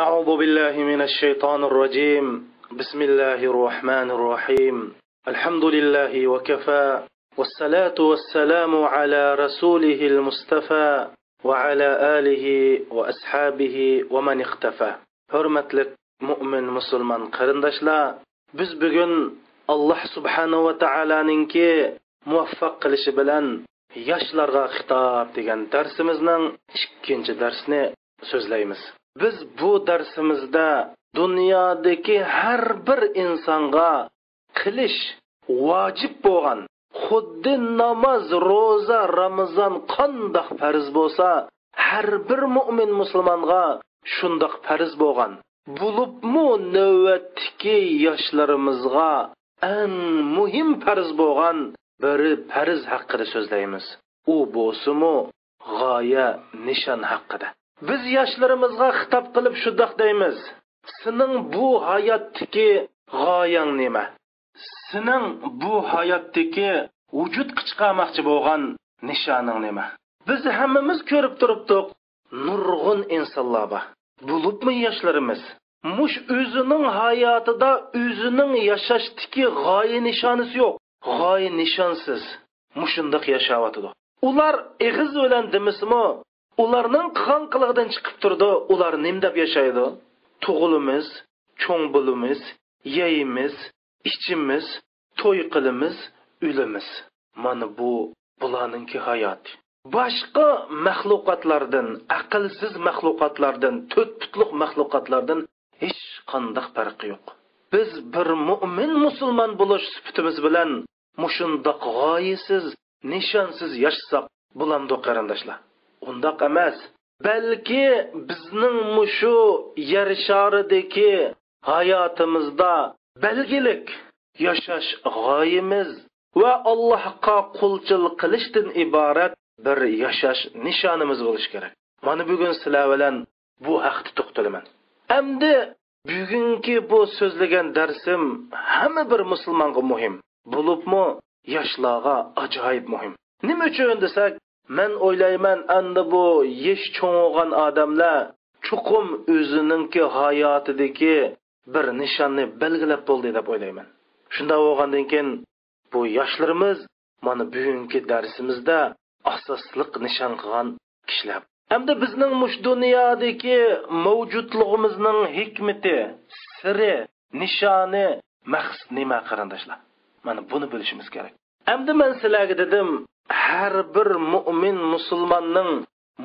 أعوذ بالله من الشيطان الرجيم. بسم الله الرحمن الرحيم. الحمد لله وكفى، والصلاة والسلام على رسوله المصطفى وعلى آله وأصحابه ومن اختفى. Hörmetlik mümin musulman qarindaşlar, biz bugun Alloh subhanahu va taolaninki muvaffaq qilishi bilan yoshlarga xitob degan darsimizning ikkinchi darsini so'zlaymiz. Biz bu darsimizda dunyodagi har bir insonga qilish vojib bo'lgan, xuddi namoz, roza, ramazon qandoq farz bo'lsa, har bir mu'min musulmonga shundoq farz bo'lgan. Bulubmu navbatdagi yoshlarimizga eng muhim farz bo'lgan bir farz haqida so'zlaymiz. U bo'lsa-mu g'oya, nishon haqida. Biz yoshlarimizga xitob qilib shundoq deymiz: "Sening bu hayotdagi g'oyang nima? Sening bu hayotdagi vujudga chiqarmoqchi bo'lgan nishoning nima?" Biz hammamiz ko'rib turibdik, nurg'un insonlar bor. Bulubmi yoshlarimiz mush o'zining hayotida o'zining yashashdagi g'oya nishonisi yo'q. G'oya nishonsiz mushundoq yashayotdi. Ular eg'iz bilan demismi, ularning qanqiligidan chiqib turdi. Ular nim deb yashaydi? Tug'ilimiz, cho'ng bo'limiz, yeyimiz, ichimiz, to'y qilimiz, o'limiz. Mana bularningki hayot. Boshqa mahluqotlardan, aqlsiz mahluqotlardan, to'rt putliq mahluqotlardan hech qanday farqi yo'q. Biz bir mu'min musulmon bo'lish sifatimiz bilan mushundoq g'oyasiz, nishonsiz yashasak bo'lamdi qarindoshlar. Undaq emas. Balki bizning mushu yer sharidagi hayotimizda belgilik yashash g'oyamiz va Allohga qulchilik qilishdan iborat bir yashash nishonimiz bo'lishi kerak. Mana bugun sizlar bilan bu haqda to'xtalaman. Endi bugungi bu so'zlagan darsim hamma bir musulmonga muhim. Bulubmi yoshlarga ajoyib muhim. Nima uchun desak, men o'ylayman, endi bu yesh cho'ng'gan odamlar chuqum o'zininki hayotidagi bir nishonni belgilab bo'ldi deb o'ylayman. Shunda bo'lgandan keyin bu yoshlarimiz mana bugungi darsimizda asosliq nishon qilgan kishilar. Hamda bizning mush dunyodagi mavjudligimizning hikmati, siri, nishoni, maqsad nima qarindoshlar? Mana buni bilishimiz kerak. Hamda men sizlarga dedim, har bir mu'min musulmonning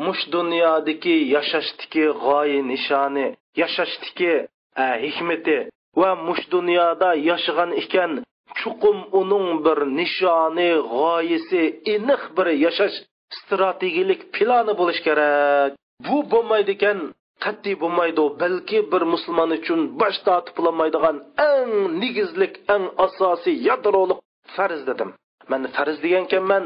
mush dunyodagi yashashdagi g'oya nishoni, yashashdagi hikmati va mush dunyoda yashagan ekan chuqum uning bir nishoni, g'oyasi, aniq bir yashash strategik plani bo'lish kerak. Bu bo'lmaydi ekan, qat'iy bo'lmaydi. Balki bir musulmon uchun bosh tortib bo'lmaydigan eng negizlik, eng asosiy yadrolik farz dedim. Men farz degan ekanman,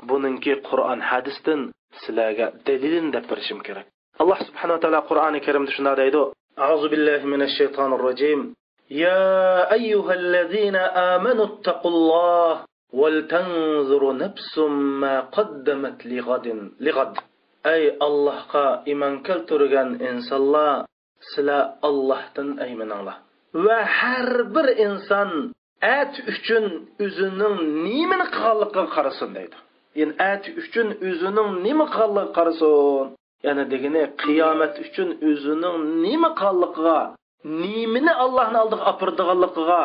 buningki Qur'on hadisdan sizlarga dalilini deb berishim kerak. Alloh subhanahu va taolo Qur'oni Karimda shunday deydi: "A'udhu billahi minash shaytonir rojim. Ya ayyuhallazina amanu taqulloh wal tanzuru nafsum ma qaddamat lighad." Ey Allohga iymon keltirgan insonlar, sizlar Allohdan aymaninglar. Va har bir inson at uchun o'zining nimani qilganligiga qarasin deydi. Yani at uchun o'zining nima qilganligiga qarasin. Yani degani qiyomat uchun o'zining nima qilganligiga, nimani Allohning oldiga opirdiganligiga,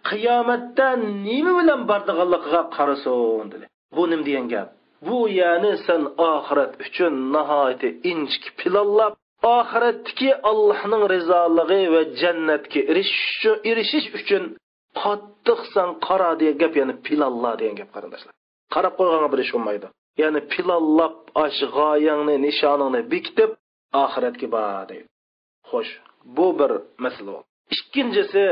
qiyomatda nima bilan bordiganligiga qarasin dedi. Bu nim degan gap? Bu yani sen oxirat uchun nihoyatda inchki planlab, oxiratdagi Allohning rizoligi va jannatga erishish uchun qattiq san qara degan gap, yani planla degan gap qarindoshlar. Qarab qo'yganga bir ish bo'lmaydi. Yani planlab ash g'oyangni, nishoningni bekitib oxiratga bor deydi. Xo'sh, bu bir masala. Ikkinchisi,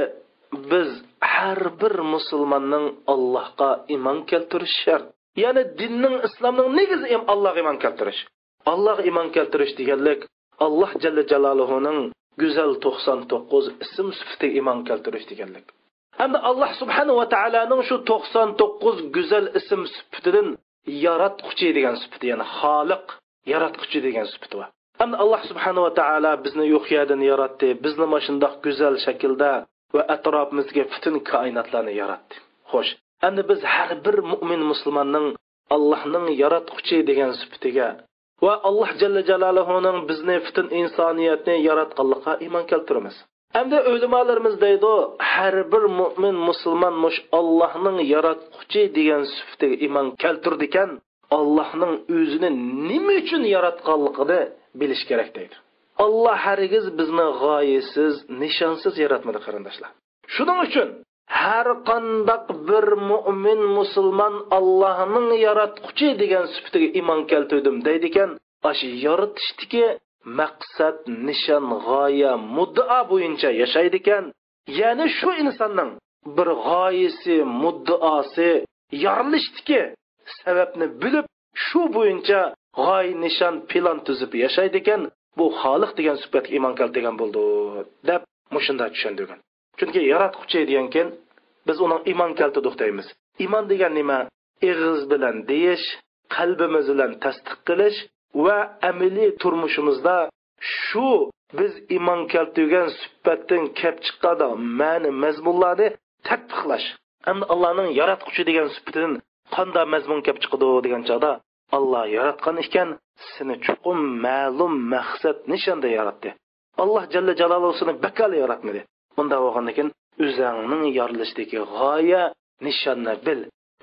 biz har bir musulmonning Allohga iymon keltirish shart. Yani dinning, islomning negizi ham Allohga iymon keltirish. Allohga iymon keltirish deganlik Alloh jalla jalaluhuning go'zal 99 ism sifatiga iymon keltirish deganlik. Hamda Alloh subhanahu va taolaning shu 99 go'zal ism sifatidan yaratquchi degan sifati, ya'ni xoliq, yaratquchi degan sifati bor. Hamda Alloh subhanahu va taolo bizni yo'qyadan yaratdi, bizni mashundoq go'zal shaklda va atrofimizga butun koinotlarni yaratdi. Xo'sh, endi biz har bir mu'min musulmonning Allohning yaratquchi degan sifatiga va Alloh jalla jalaluhuning bizni butun insoniyatni yaratganligiga iymon keltiramiz. Hamda ulamolarimiz deydi, har bir mu'min musulmon mush Allohning yaratquchi degan sifatiga iymon keltirdi ekan, Allohning o'zini nima uchun yaratganligini bilish kerak deydi. Alloh hargiz bizni g'oyasiz, nishonsiz yaratmadi qarindoshlar. Shuning uchun har qanday bir mu'min musulmon Allohning yaratquchi degan sifatiga iymon keltirdim deydi ekan, ashi yaratishdagi maqsad, nishon, g'oya, muddao bo'yicha yashaydi ekan, ya'ni shu insonning bir g'oyasi, muddaosi yorilishdagi sababni bilib, shu bo'yicha g'oya, nishon, plan tuzib yashaydi ekan, bu Xoliq degan sifatga iymon keltirgan bo'ldi deb mushunda tushundirgan. Chunki yaratquchi deganken biz uning iymon keltirdik deymiz. Iymon degan nima? Ig'iz bilan deyish, qalbimiz bilan tasdiq qilish va amaliy turmushimizda shu biz iymon keltirgan sifatdan kelib chiqqanda ma'ni mazmunlarni tatbiqlash. Hamda Allohning yaratquchi degan sifatidan qanday mazmun kelib chiqadi degan chog'da Alloh yaratgan ekan, seni chuqur ma'lum maqsad nishonda yaratdi. Alloh jalla jalaluhu seni bakal yaratmadi. Bunda bo'lgandan keyin o'zingning yorilishdagi g'oya, nishonni bil.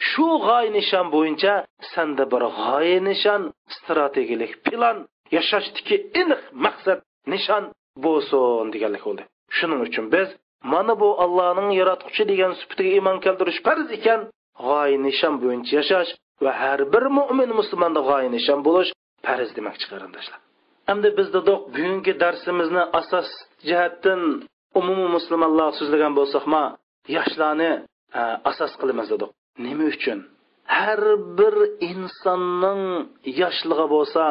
Shu g'oya nishon bo'yicha senda bir g'oya nishon, strategik plan, yashashdagi aniq maqsad nishon bo'lsin deganlik bo'ldi. Shuning uchun biz mana bu Allohning yaratquchi degan sifatiga iymon keltirish farz ekan, g'oya nishon bo'yicha yashash va har bir mu'min musulmonda g'oya nishon bo'lish farz demoqchi qarindoshlar. Endi biz dedik bugungi darsimizni asos jihatdan umumiy musulmonlar so'zlagan bo'lsak-ma, yoshlarni asos qilamiz dedik. Nima uchun? Har bir insonning yoshligi bo'lsa,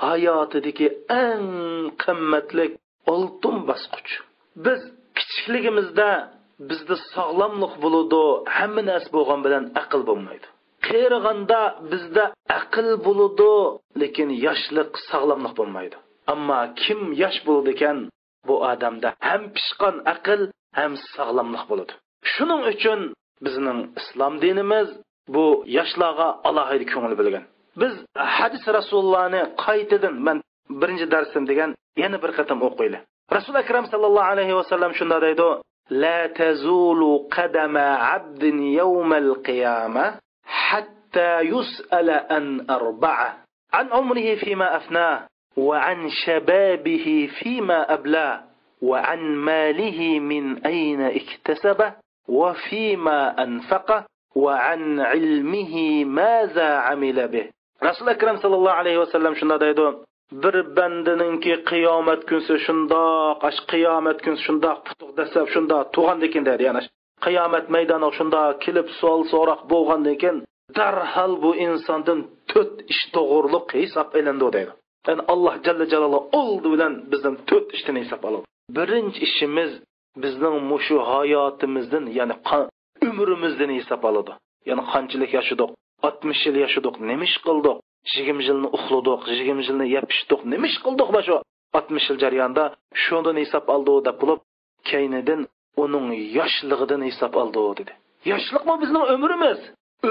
hayotidagi eng qimmatli oltin bosqich. Biz kichikligimizda bizda sog'lomlik bo'ladi, hamma narsa bo'lgan bilan aql bo'lmaydi. Qirg'anda bizda aql bo'ladi, lekin yoshlik, sog'lomlik bo'lmaydi. Ammo kim yosh bo'ladi ekan, bu odamda ham pishqon aql, ham sog'lomlik bo'ladi. Shuning uchun bizning islom dinimiz bu yoshlarga alohida ko'ngil bilgan. Biz hadis Rasulullohni qaytadan men birinchi darsim degan yana bir qatam o'qiylik. Rasul akram sallallohu alayhi va sallam shunda deydi: "La tazulu qadama 'abdin yawmal qiyamah hatta yus'ala an arba'a an umrihi fima afnah wa an shababihi fima abla wa an malihi min ayna iktasaba wa fima anfaqa wa an ilmihi maza 'amila bih." Rasul akram sallallohu alayhi va sallam shunda deydi: bir bandaninki qiyomat kunsi shundoq, qiyomat kunsi shundoq putuq desab shundoq tug'andan keyin deydi. Ya'ni qiyomat maydoniga shundoq kelib savol so'roq bo'lgandan keyin darhol bu insondan 4 ish to'g'riliq hisob elindi deydi. Yani Alloh jalla jalaluhu oldi bilan bizdan 4 ishdan hisob oladi. Birinchi ishimiz bizning mushu hayotimizdan, ya'ni umrimizdan hisob oladi. Ya'ni qanchalik yashadik? 60 yil yashadik, nima ish qildik? 20 yilni uxladik, 20 yilni yapishdik, nima ish qildik bu shu 60 yil jarayonida shundan hisob oldi deb bo'lib, keynidan uning yoshligidan hisob oldi dedi. Yoshlikmi bizning umrimiz?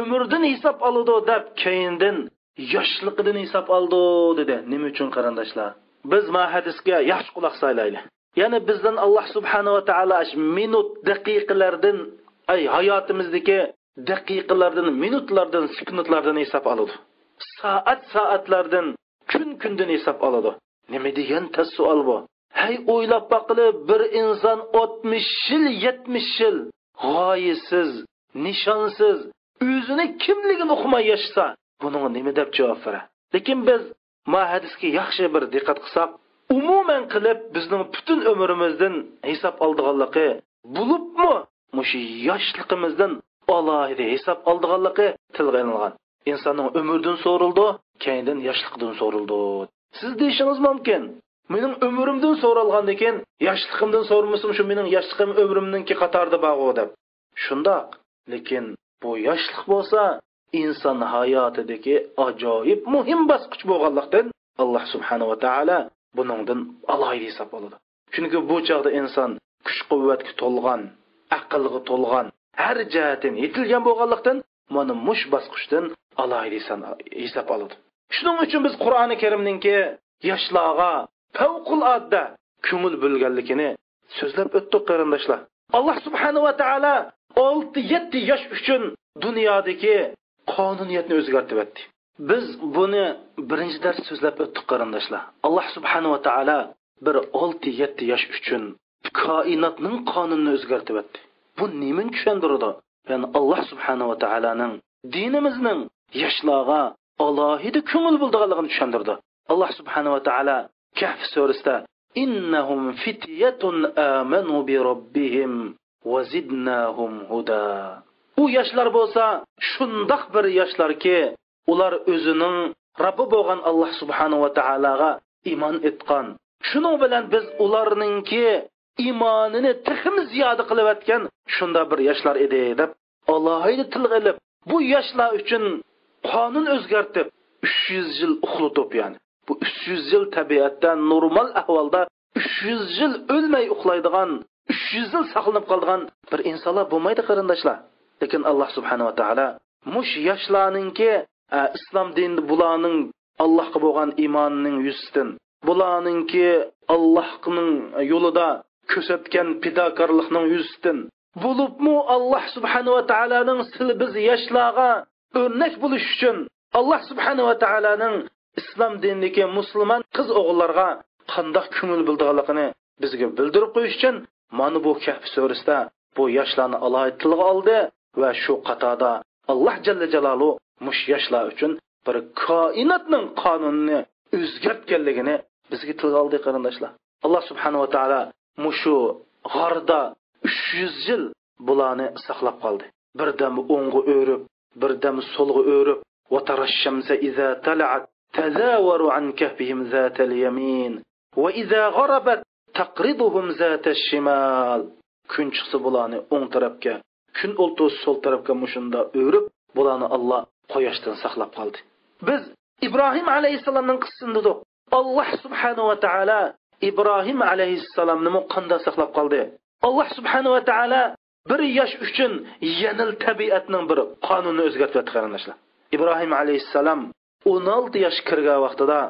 Umrdan hisob oldi deb keynidan yoshligidan hisob oldi dedi. Nima uchun qarindoshlar? Biz ma hadisga yaxshi quloq solaylik. Ya'ni bizdan Alloh subhanahu va taolo minut, daqiqalardan, hayotimizdagi daqiqalardan, minutlardan, sekundlardan hisob oladi. Soatlardan, kundan hisob oladi. Nima degan savol bu? Hay o'ylab baqilib, bir inson 60 yil, 70 yil g'oyasiz, nishonsiz, o'zini kimligini uqmay yashasa, buning nima deb javob beradi? Lekin biz ma hadisga yaxshi bir diqqat qilsak, umuman qilib bizning butun umrimizdan hisob oldiganligi bo'libmi? Mushi yoshligimizdan alohida hisob oldiganligi tilga olingan. İnsanın ömürden so'raldi, keyindan yoshlikdan so'raldi. Siz deyishingiz mumkin. Mening ömrümden so'ralgandan keyin yoshligimdan so'rmasam, shu mening yoshligim ömrümninki qatorida bog'u deb. Shundoq, lekin bu yoshlik bo'lsa, inson hayotidagi ajoyib muhim bosqich bo'lganlikdan Alloh subhanahu va taolo buningdan alohida hisob oladi. Chunki bu chaqda inson kuch-quvvatga to'lgan, aqlga to'lgan, har jihatdan yetilgan bo'lganlikdan mana mush bosqichdan alohida hisob oladi. Shuning uchun biz Qur'oni Karimningki yoshlarga favqulodda ko'ngil bo'lganligini so'zlab o'tdik qarindoshlar. Alloh subhanahu va taolo 6-7 yosh uchun dunyodagi qonuniyatni o'zgartirib o'tdi. Biz buni birinchi dars so'zlab o'tdik qarindoshlar. Alloh subhanahu va taolo bir 6-7 yosh uchun koinotning qonunini o'zgartirib o'tdi. Bu nimani tushundirdi? Ya'ni Alloh subhanahu va taolaning dinimizning yoshlarga alohida ko'ngil bo'lganligini tushundirdi. Alloh subhanahu va taolo Kahf surasida innahum fityatun amanu bi robbihim va zidnahum huda. Bu yoshlar bo'lsa shundoq bir yoshlarki, ular o'zining Robbi bo'lgan Alloh subhanahu va taolaga iymon etgan. Shuning bilan biz ularningki iymonini texim ziyoda qilib o'tgan shunda bir yoshlar edi deb alohida tilga olib, bu yoshlar uchun qonun o'zgartib 300 yil uxlatib, ya'ni bu 300 yil tabiatda normal ahvolda 300 yil o'lmay uxlaydigan, 300 yil saqlanib qolgan bir insonlar bo'lmaydi qarindoshlar. Lekin Alloh subhanahu va taolo mush yoshlarningki islom dinida bularning Allohga bo'lgan iymonining yuzidan, bularningki Allohning yo'lida ko'rsatgan fidokorlikning yuzidan bo'libmi Alloh subhanahu va taolaning biz yoshlarga o'rnak bo'lish uchun Alloh subhanahu va taolaning islom dinidagi musulmon qiz o'g'illarga qanday ko'ngil bildirganligini bizga bildirib qo'yish uchun mana bu Kahf surasida bu yoshlarni alohida tilga oldi va shu qatorda Alloh jalla jalalu mush yoshlar uchun bir koinotning qonunini o'zgartganligini bizga tilga oldi qarindoshlar. Alloh subhanahu va taolo mushu g'orda 300 yil bularni saqlab qoldi. Birdam o'ng'i o'rib, birdam solg'i o'rib, va tarashamsa iza tala'at tazawaru an kahfihim zatal yamin va iza gharabat taqriduhum zatal shimal. Kun chiqsa bularni o'ng tarafga, kun o'lto'si sol tarafga mushunda o'rib, bularni Alloh quyoshdan saqlab qoldi. Biz Ibrohim alayhisalomning qissasini dedik. Alloh subhanahu va taolo Ibrohim alayhisalomni qanday saqlab qoldi? Alloh subhanahu va taolo bir yosh uchun yanil tabiatning bir qonunini o'zgartirdi qarindoshlar. Ibrohim alayhisalom 16 yosh kirgan vaqtida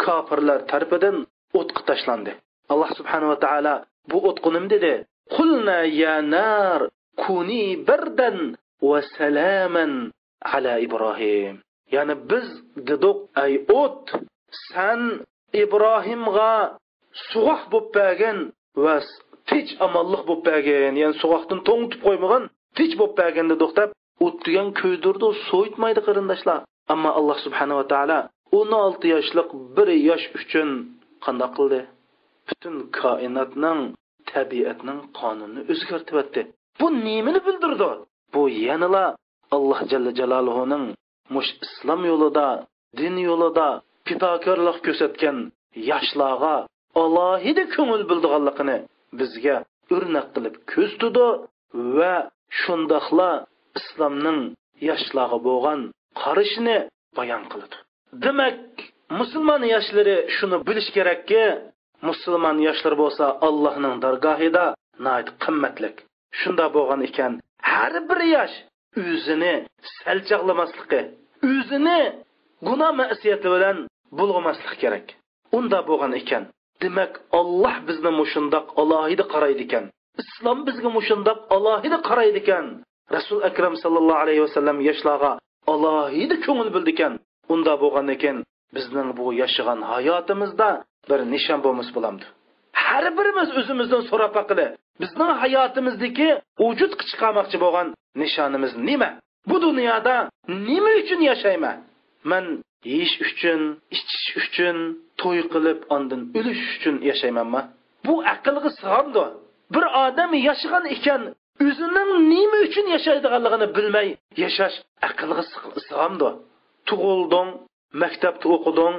kofirlar tarafidan o'tqa tashlandi. Alloh subhanahu va taolo bu o'tqa nima dedi? Qulna ya nar kuni bardan va salaman ala Ibrohim. Ya'ni biz dedik ay o't sen Ibrohimga suvoq bo'lib bergan va tinch amonlik bo'lib bergan, ya'ni suvoqdan to'ngtib qo'ymagan, tinch bo'lib bergan dedik deb o'tgan kuydirdi, so'yitmaydi qarindoshlar. Ammo Alloh subhanahu va taolo 16 yoshlik bir yosh uchun qanday qildi? Butun koinotning tabiatning qonunini o'zgartirib o'tdi. Bu nimani bildirdi? Bu yanala Alloh jalla jalaluhuning mush islom yo'lida, din yo'lida fidokorlik ko'rsatgan yoshlarga alohida ko'ngil bildirganligini bizga o'rnak qilib ko'rsatdi va shundaqla islomning yoshlarga bo'lgan qarashini bayon qildi. Demak, musulmon yoshlari shuni bilish kerakki, musulmon yoshlar bo'lsa Allohning dargohida nihoyat qimmatlik. Shunda bo'lgan ekan, har bir yosh o'zini salchaqlamasligi, o'zini gunoh ma'siyati bilan bulg'amaslik kerak. Unda bo'lgan ekan, demak Alloh bizni mushundoq alohida qaraydi ekan. Islom bizga mushundoq alohida qaraydi ekan. Rasul akram sallallohu alayhi vasallam yoshlarga alohida ko'ngil bildi ekan. Unda bo'lgan ekan, bizning bu yashagan hayotimizda bir nishon bo'lmas bo'lamdi. Har birimiz o'zimizdan so'rab baqili, bizning hayotimizdagi vujud chiqarmoqchi bo'lgan nishonimiz nima? Bu dunyoda nima uchun yashayman? Men yeyish uchun, ichish uchun, to'y qilib, ondan o'lish uchun yashaymanmi? Bu aqlga sig'amdi. Bir odam yashagan ekan, o'zining nima uchun yashaydiganligini bilmay yashash aqlga sig'amdi. Tug'ilding, maktabda o'qiding,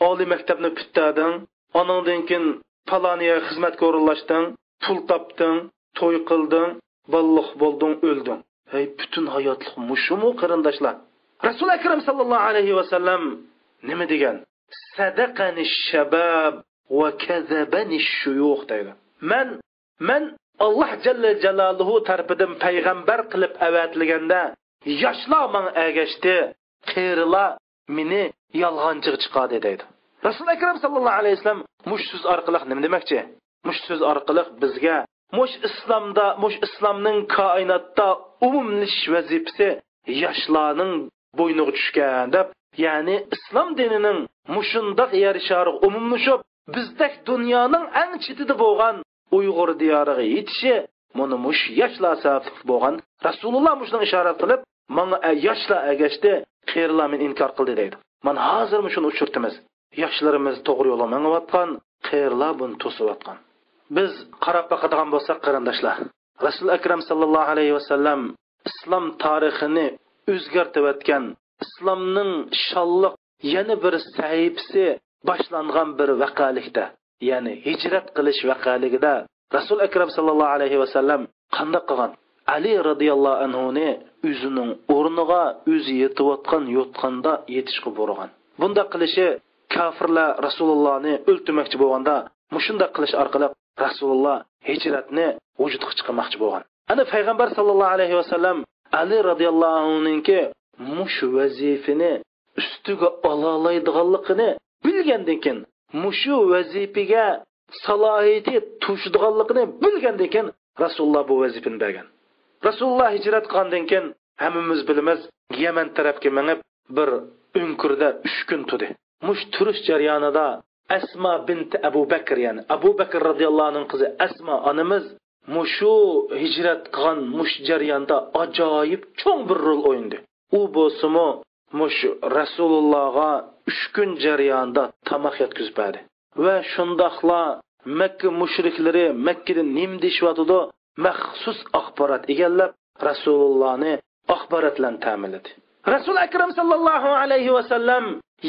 oliy maktabni bittirding, onangdan keyin paloniya xizmatga o'rinlashding, pul topding, to'y qilding, balliq bo'lding, o'lding. Hey, butun hayotlik mushumu qarindoshlar. Rasul akram sallallohu alayhi vasallam nima degan? Sadaqani shabab va kazabani shuyuh deydi. Men Allah Jalla Jalaluhu tarafidan payg'ambar qilib avatilganda yoshlar men agashdi, qerilar meni yolg'onchiga chiqadi deydi. Rasul akram sallallohu alayhi vasallam mush so'z orqali nima demoqchi? Mush so'z orqali bizga mush islomning koinotda umumlash vazifasi yoshlarning bo'yniga tushgan deb, ya'ni islom dinining mushundaq yer shari umumlashib bizdek dunyoning eng chetida bo'lgan Uyg'ur diyoriga yetishi buni mush yoshlar sabab bo'lgan. Rasululloh mushning ishorat qilib, "Menga yoshlar agashdi, qerilar men inkor qildi" deydi. Men hozir shuni uchirtimiz. Yoshlarimiz to'g'ri yo'lga mengayotgan, qerilar buni to'sayotgan. Biz qarab boqadigan bo'lsak, qarindoshlar, Rasul akram sallallohu alayhi vasallam islom tarixini o'zgartirib o'tgan, islomning shonliq yana bir sahifasi boshlangan bir vaqalikda, ya'ni hijrat qilish vaqaligida Rasul akram sallallohu alayhi vasallam qanday qilgan? Ali radhiyallohu anhu ni o'zining o'rniga o'zi yetayotgan yotqanda yetishga borgan. Bunda qilishi kafirlar Rasulullohni o'ltirmoqchi bo'lganda, mushunda qilish orqali Rasululloh hijratni vujudga chiqarmoqchi bo'lgan. Ana payg'ambar sallallohu alayhi vasallam Ali radhiyallohu anhuninki mush vazifani ustiga ola oladiganligini bilgandan keyin, mushu vazifaga salohiyati tushdiganligini bilgandan keyin Rasululloh bu vazifani bergan. Rasululloh hijrat qilgandan keyin hammamiz bilamiz, Yaman tarafga menib bir o'nkurda 3 kun turdi. Mush turish jarayonida Asma bint Abu Bakr, ya'ni Abu Bakr radhiyallohu anhu qizi Asma onamiz mushu hijrat qilgan mush jarayonda ajoyib cho'ng bir rol o'ynadi. U bo'lsa-mu mush Rasulullohga 3 kun jarayonida tamoq yetkazib berdi. Va shundaqla Makka mushriklari Makkadan nim deyshiyotdi, maxsus axborot egallab Rasulullohni axborot bilan ta'minladi. Rasul akram sallallohu alayhi vasallam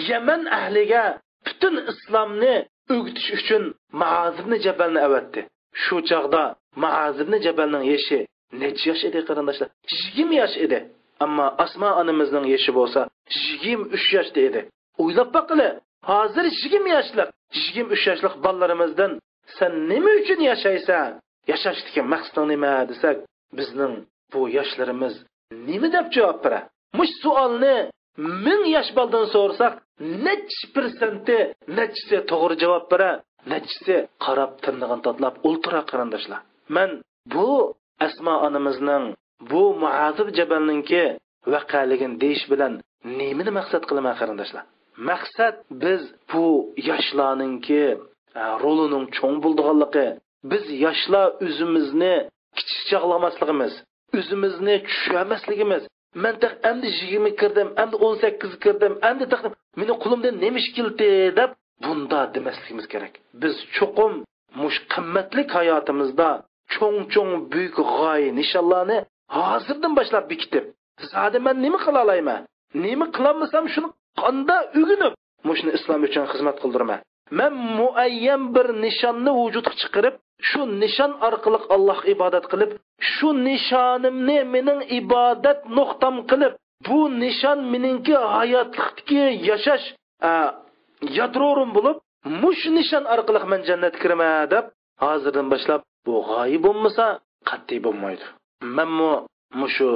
Yaman ahliga butun islomni o'g'itish uchun Muaz ibn Jabalni avatdi. Shu chaqda Muaz ibn Jabalning yoshi necha yosh edi qarindoshlar? 20 yosh edi. Ammo Asma onamizning yoshi bo'lsa 23 yoshda edi. O'ylab boqili, hozir 20 yoshlik, 23 yoshlik bolalarimizdan sen nima uchun yashaysan? Yashashdagi maqsading nima desak, bizning bu yoshlarimiz nima deb javob beradi? Mush savolni 1000 yosh boldan so'rasak, necha persenti, nechisi to'g'ri javob beradi, nechisi qarab tirnag'in tatlab o'ltira qarindoshlar. Men bu Asma onamizning bu Muaz ibn Jabalninki vaqaligini deyish bilan nimani maqsad qilaman qarindoshlar? Maqsad biz bu yoshlarningki rolining cho'ng bo'lganligi, biz yoshlar o'zimizni kichik chaqlamasligimiz, o'zimizni tushunmasligimiz. Men taq endi 20 kirdim, endi 18 kirdim, endi taq meni qo'limdan nima ish keldi deb bunda demasligimiz kerak. Biz cho'qim mush qimmatli hayotimizda cho'ng buyuk g'oya nishonlarni hozirdan boshlab bekitib, zodi men nima qila olayman? Nima qilolmasam shuni qanda o'ginib, mushni islom uchun xizmat qildirman. Men muayyan bir nishonni vujudga chiqarib, shu nishon orqali Alloh ibodat qilib, shu nishonimni mening ibodat nuqtam qilib, bu nishon meningki hayotlikdagi yashash yadrorim bo'lib, mush nishon orqali men jannatga kiraman deb hozirdan boshlab bu g'oyib bo'lmasa qat'iy bo'lmaydi. Menmo mushu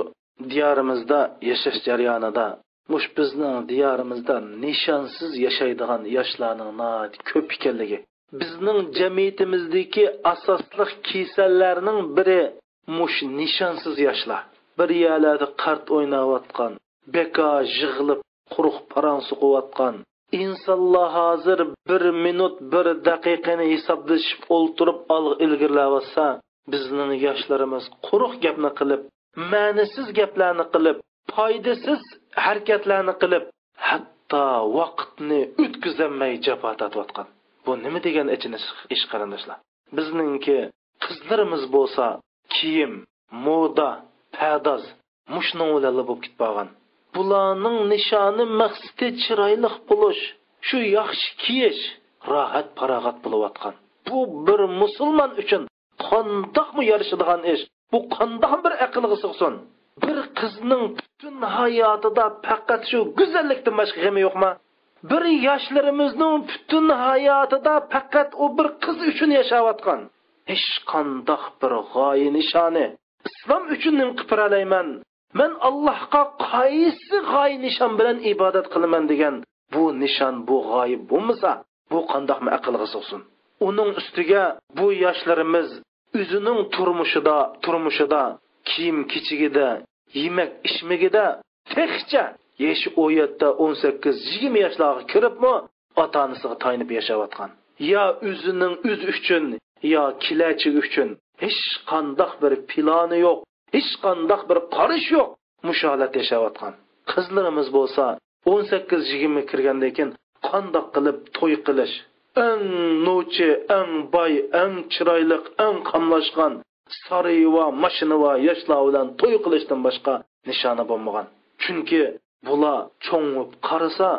diyorimizda yashash jarayonida, mush bizning diyorimizda nishonsiz yashaydigan yoshlarning ko'p ekanligi, bizning jamiyatimizdagi asosli kasallarning biri mush nishonsiz yoshlar. Bir yerlarda qart o'ynayotgan, bekor yig'ilib, quruq parang suqayotgan, insonlar hozir 1 minut 1 daqiqani hisoblashib o'ltirib ilgirlayotsa, bizning yoshlarimiz quruq gapni qilib, ma'nisiz gaplarni qilib, foydasiz harakatlarni qilib, hatto vaqtni o'tkazolmay jafo tortayotgan. Bu nima degan ichinish ish qarindoshlar? Bizningki qizlarimiz bo'lsa, kiyim, moda, padoz, mushning o'lali bo'lib ketgan. Bularning nishoni maqsadi chiroyli bo'lish, shu yaxshi kiyish, rohat farog'at bo'layotgan. Bu bir musulmon uchun qandoqmi yarashadigan ish? Bu qandoq bir aqlga sig'sin? Bir qizning butun hayotida faqat shu go'zallikdan boshqa g'ami yo'qmi? Bir yoshlarımızning butun hayotida faqat o bir qiz uchun yashayotgan. Hech qanday bir g'oya nishoni islom uchun nim qipiralayman. Men Allohga qaysi g'oya nishon bilan ibodat qilaman degan bu nishon, bu g'oyib bo'lmasa, bu qandoqmi aqlga sig'sin? Uning ustiga bu yoshlarimiz o'zining turmushida, kiyim-kechigida, yemak ishmigida texcha yeshi 17, 18, 20 yoshlarga kiribmi ota-onasiga taynib yashayotgan. Ya o'zining o'zi uchun, ya kelajagi uchun hech qanday bir plani yo'q, hech qanday bir qarish yo'q, musholat yashayotgan. Qizlarimiz bo'lsa 18-20 kirgandan keyin qandoq qilib to'y qilish, eng nochi, eng boy, eng chiroyli, eng qamlashgan sari va mashina va yoshlar bilan to'y qilishdan boshqa nishoni bo'lmagan. Chunki bular cho'ngib qarasa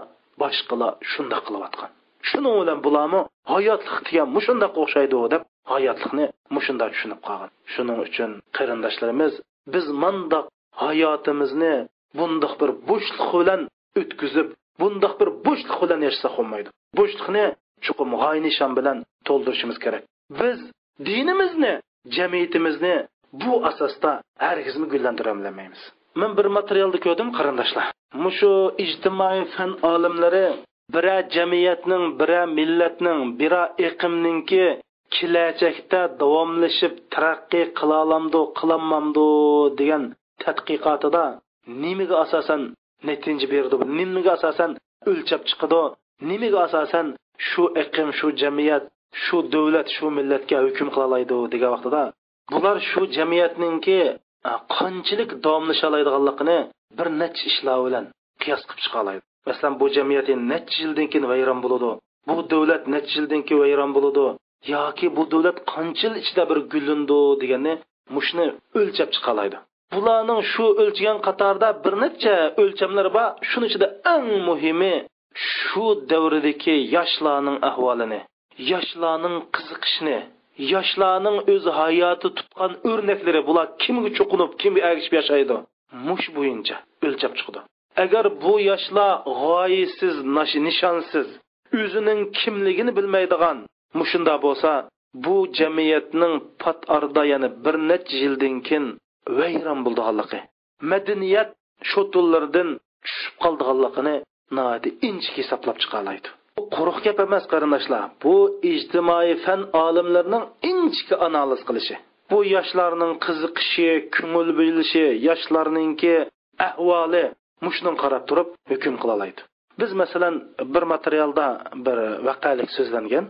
boshqalar shunda qilayotgan. Shuning bilan bularmi hayotlik degan mushunda o'xshaydi deb hayotlikni mushunda tushunib qolgan. Shuning uchun qarindoshlarimiz, biz mandaq hayotimizni bundoq bir bo'shliq bilan o'tkazib, bundoq bir bo'shliq bilan yashasak bo'lmaydi. Bo'shliqni chuqur g'oya-nishon bilan to'ldirishimiz kerak. Biz dinimizni, jamiyatimizni bu asosda hargizmi gullantira olmaymiz. Men bir materialda ko'rdim qarindoshlar. Mushu ijtimoiy fan olimlari bira jamiyatning, bira millatning, bira iqlimninki kelajakda davomlashib taraqqiy qila olamdi, qilamamdi degan tadqiqotida nimaga asosan natija berdi, nimaga asosan o'lchab chiqdi, nimaga asosan shu iqlim, shu jamiyat, shu davlat, shu millatga hukm qila oladi degan vaqtida bular shu jamiyatninki qanchalik davomlasha oladiganligini bir necha ishlar bilan qiyos qilib chiqa oladi. Masalan, bu jamiyat necha yildan keyin vayron bo'ladi, bu davlat necha yildan keyin vayron bo'ladi, yoki bu davlat qancha yil ichida bir gullandi deganni mushni o'lchab chiqa oladi. Bularning shu o'lchagan qatorda bir necha o'lchamlar bor. Shuning ichida eng muhimi shu davrdagi yoshlarning ahvolini, yoshlarning qiziqishini, yoshlarning o'z hayoti tutgan o'rnaklari, bular kimga cho'qinib, kimga ergishib yashaydi, mush bo'yicha o'lchab chiqdi. Agar bu yoshlar g'oyasiz, nishonsiz, o'zining kimligini bilmaydigan mushunda bo'lsa, bu jamiyatning pat arda, ya'ni bir necha yildan keyin vayron bo'lganligi, madaniyat sho'tullardan tushib qolganligini nati inchik hisoblab chiqa oladi. Bu quruq gap emas qarindoshlar. Bu ijtimoiy fan olimlarining inchik analiz qilishi. Bu yoshlarning qiziqishi, ko'ngil bo'lishi, yoshlarningki ahvoli mushning qarab turib hukm qila oladi. Biz masalan bir materialda bir vaqalik so'zlangan.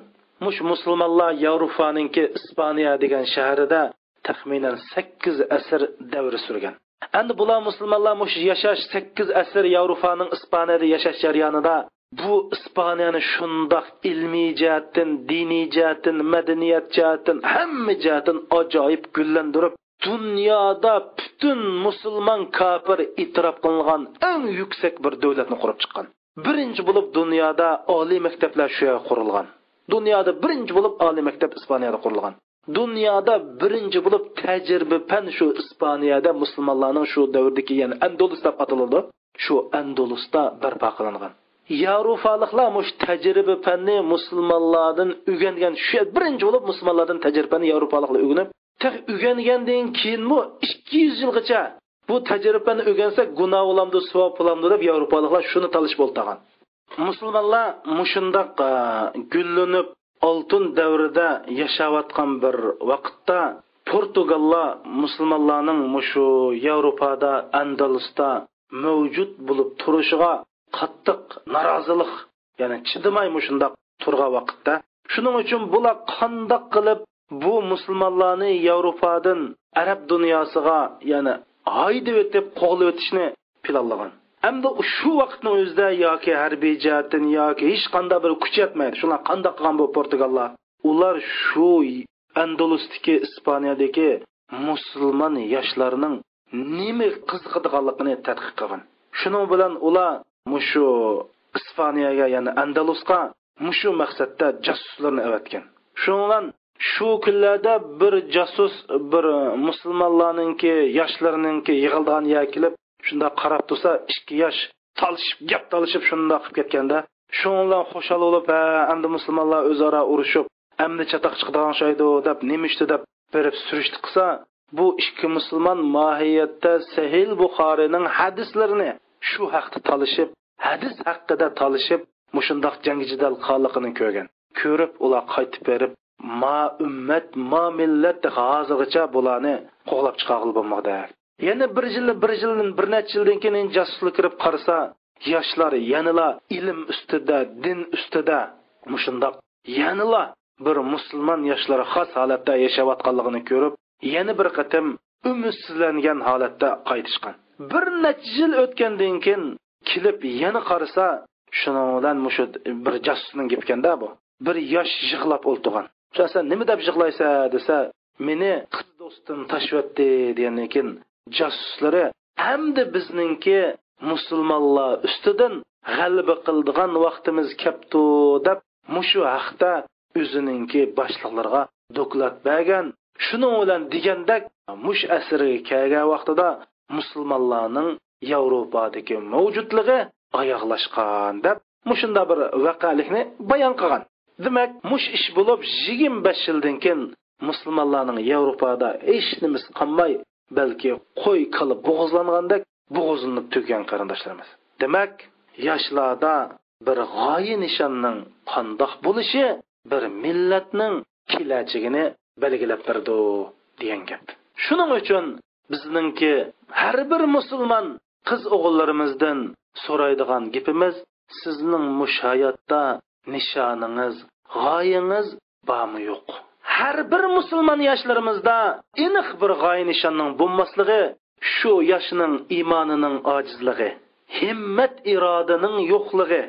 Mush musulmonlar Yevropaninki Ispaniya degan shahrida taxminan 8 asr davri surgan. Endi bular musulmonlar mush yashash 8 asr Yevropaning Ispaniyada yashash jarayonida bu Ispaniyani shundoq ilmiy jihatdan, diniy jihatdan, madaniyat jihatdan, hamma jihatdan ajoyib gullantirib, dunyoda butun musulmon kafir e'tirof qilingan eng yuksak bir davlatni qurib chiqqan. Birinchi bo'lib dunyoda oliy maktablar shu yerga qurilgan. Dunyoda birinchi bo'lib oliy maktab Ispaniyada qurilgan. Dunyoda birinchi bo'lib tajriba fan shu Ispaniyada musulmonlarning shu davrdagi, ya'ni Andalus deb ataladi, shu Andalusda barpo qilingan. Yevropaliklar mush tajriba fanni musulmonlardan o'rgangan, shu birinchi bo'lib musulmonlardan tajribani Yevropaliklar o'rganib, o'rgangandan keyinmi 200 yilgacha bu tajribani o'rgansa gunoh bo'lamdi, savob bo'lamdi deb Yevropaliklar shuni talish bo'ltagan. Musulmonlar mushundaq gullanib oltin davrida yashayotgan bir vaqtda Portugallar musulmonlarning mushu Yevropada, Andalusda mavjud bo'lib turishiga qattiq norozilik, ya'ni chidamay mushundaq turgan vaqtda, shuning uchun bular qandoq qilib bu musulmonlarni Yevropadan arab dunyosiga, ya'ni haydab o'tib qo'g'lab o'tishni planlagan. Hamda shu vaqtning o'zida yoki harbiy jihatdan yoki hech qanday bir kuch yetmaydi. Shular qanday qilgan bu Portugallar? Ular shu Andalusdagi, Ispaniyadagi musulmon yoshlarining nima qiziqadiganligini tadqiq qilgan. Shuning bilan ular mushu Ispaniyaga, ya'ni Andalusga mushu maqsadda jasuslarni avatgan. Shundan shu kunlarda bir jasus bir musulmonlarningki yoshlarininki yig'ilgan yer kelib, shunda qarab tursa 2 yosh talishib, gap talishib shunda qilib ketganda, Şunlar xoşal olub, endi musulmonlar o'zaro urushib, endi chataq chiqadigan shaydo deb nemishdi deb berib surishti qilsa, bu ikki musulmon mohiyatda Sahih Buxoriyning hadislarini shu haqda talishib, hadis haqida talishib, mushundoq jangi jidal qilganligini ko'rgan. Ko'rib ular qaytib berib, ma ummat, ma millat hozirgacha bularni qo'g'lab chiqarib bo'lmoqda. Yana bir yildan bir necha yildan keyin jasuslik kirib qarasa, yoshlar yanala ilm ustida, din ustida mushundoq yanala bir musulmon yoshlari xos holatda yashayotganligini ko'rib, yana bir qatam umidsizlangan holatda qaytishgan. Bir necha yil o'tgandan keyin kelib yana qarasa, shuning bilan mushu bir jasusning gapkanda bu. Bir yosh yig'lab o'ltirgan. Sen nima deb yig'laysa desa, meni qiz do'stim tashvatdi degandan keyin jasuslari hamda bizningki musulmonlar ustidan g'alaba qildigan vaqtimiz kelibdi deb mushu haqda o'ziningki boshliqlarga doklad bergan. Shuning bilan degandek mush asriga kelgan vaqtida musulmonlarning Yevropadagi mavjudligi oyoqlashgan deb mushunda bir voqelikni bayon qilgan. Demak, mush ish bo'lib 25 yildan keyin musulmonlarning Yevropada hech nimasi qolmay, balki qo'y qilib bo'g'izlangandek bo'g'izlanib turgan qarindoshlarimiz. Demak, yoshlarda bir g'oya nishonning qandoq bo'lishi bir millatning kelajagini belgilab berdi degan gap. Shuning uchun bizningki har bir musulmon qiz o'g'illarimizdan so'raydigan gapimiz, sizning mush hayotda nishoningiz, g'oyangiz bormi yo'q? Har bir musulmon yoshlarimizda aniq bir g'oya nishonning bo'lmasligi, shu yoshning iymonining ojizligi, himmat irodaning yo'qligi,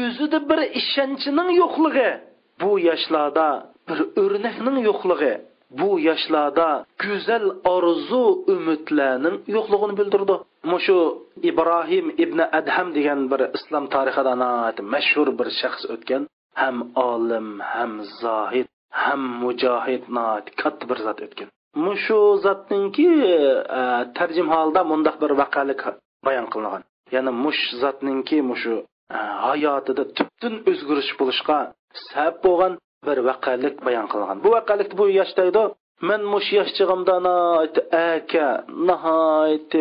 o'zida bir ishonchining yo'qligi, bu yoshlarda bir o'rnakning yo'qligi, bu yoshlarda go'zal orzu umidlarning yo'qligini bildirdi. Mushu Ibrohim ibn Adham degan bir islom tarixida mashhur bir shaxs o'tgan, ham olim, ham zohid, ham mujohid, katta bir zot o'tgan. Mushu zotningki tarjim holida mundaq bir vaqalik bayon qilingan. Ya'ni mush zotningki mushu hayotida tubdan o'zgarish bo'lishga sabab bo'lgan bir vaqalik bayon qilingan. Bu vaqalikda bu yoshdaydi. Men mush yoshchig'imda aka nihoyatda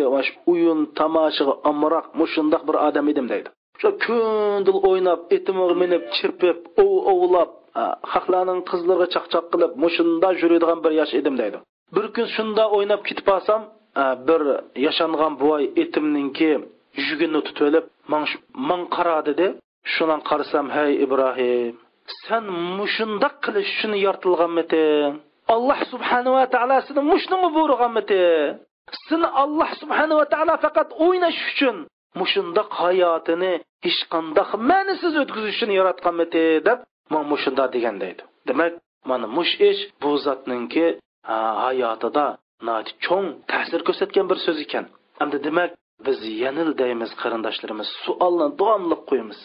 o'yin tomoshaga amroq mushundoq bir odam edim deydi. Shu kundil o'ynab, etimga minib, chirpib, ovlab, xalqlarning qizlariga chaqchaq qilib, mushunda yuradigan bir yosh edim deydi. Bir kun shunda o'ynab ketib olsam, bir yashangan boy etimninki yugini tutib olib, "Man qara" dedi. Shundan qarasam, "Hey Ibrohim, sen mushunda qilish uchun yaratilganmiding? Allah subhanahu va taolo seni mushunga buyurganmidi? Sen Allah subhanahu va taolo faqat o'ynash uchun mushunda hayotini hech qanday ma'nisiz o'tkazish uchun yaratganmidi?" deb men mushunda degan deydi. Demak, mana mush ish bu zotningki hayotida cho'ng ta'sir ko'rsatgan bir so'z ekan. Hamda demak, biz yanil deymiz qarindoshlarimiz, savolni davomli qo'yamiz.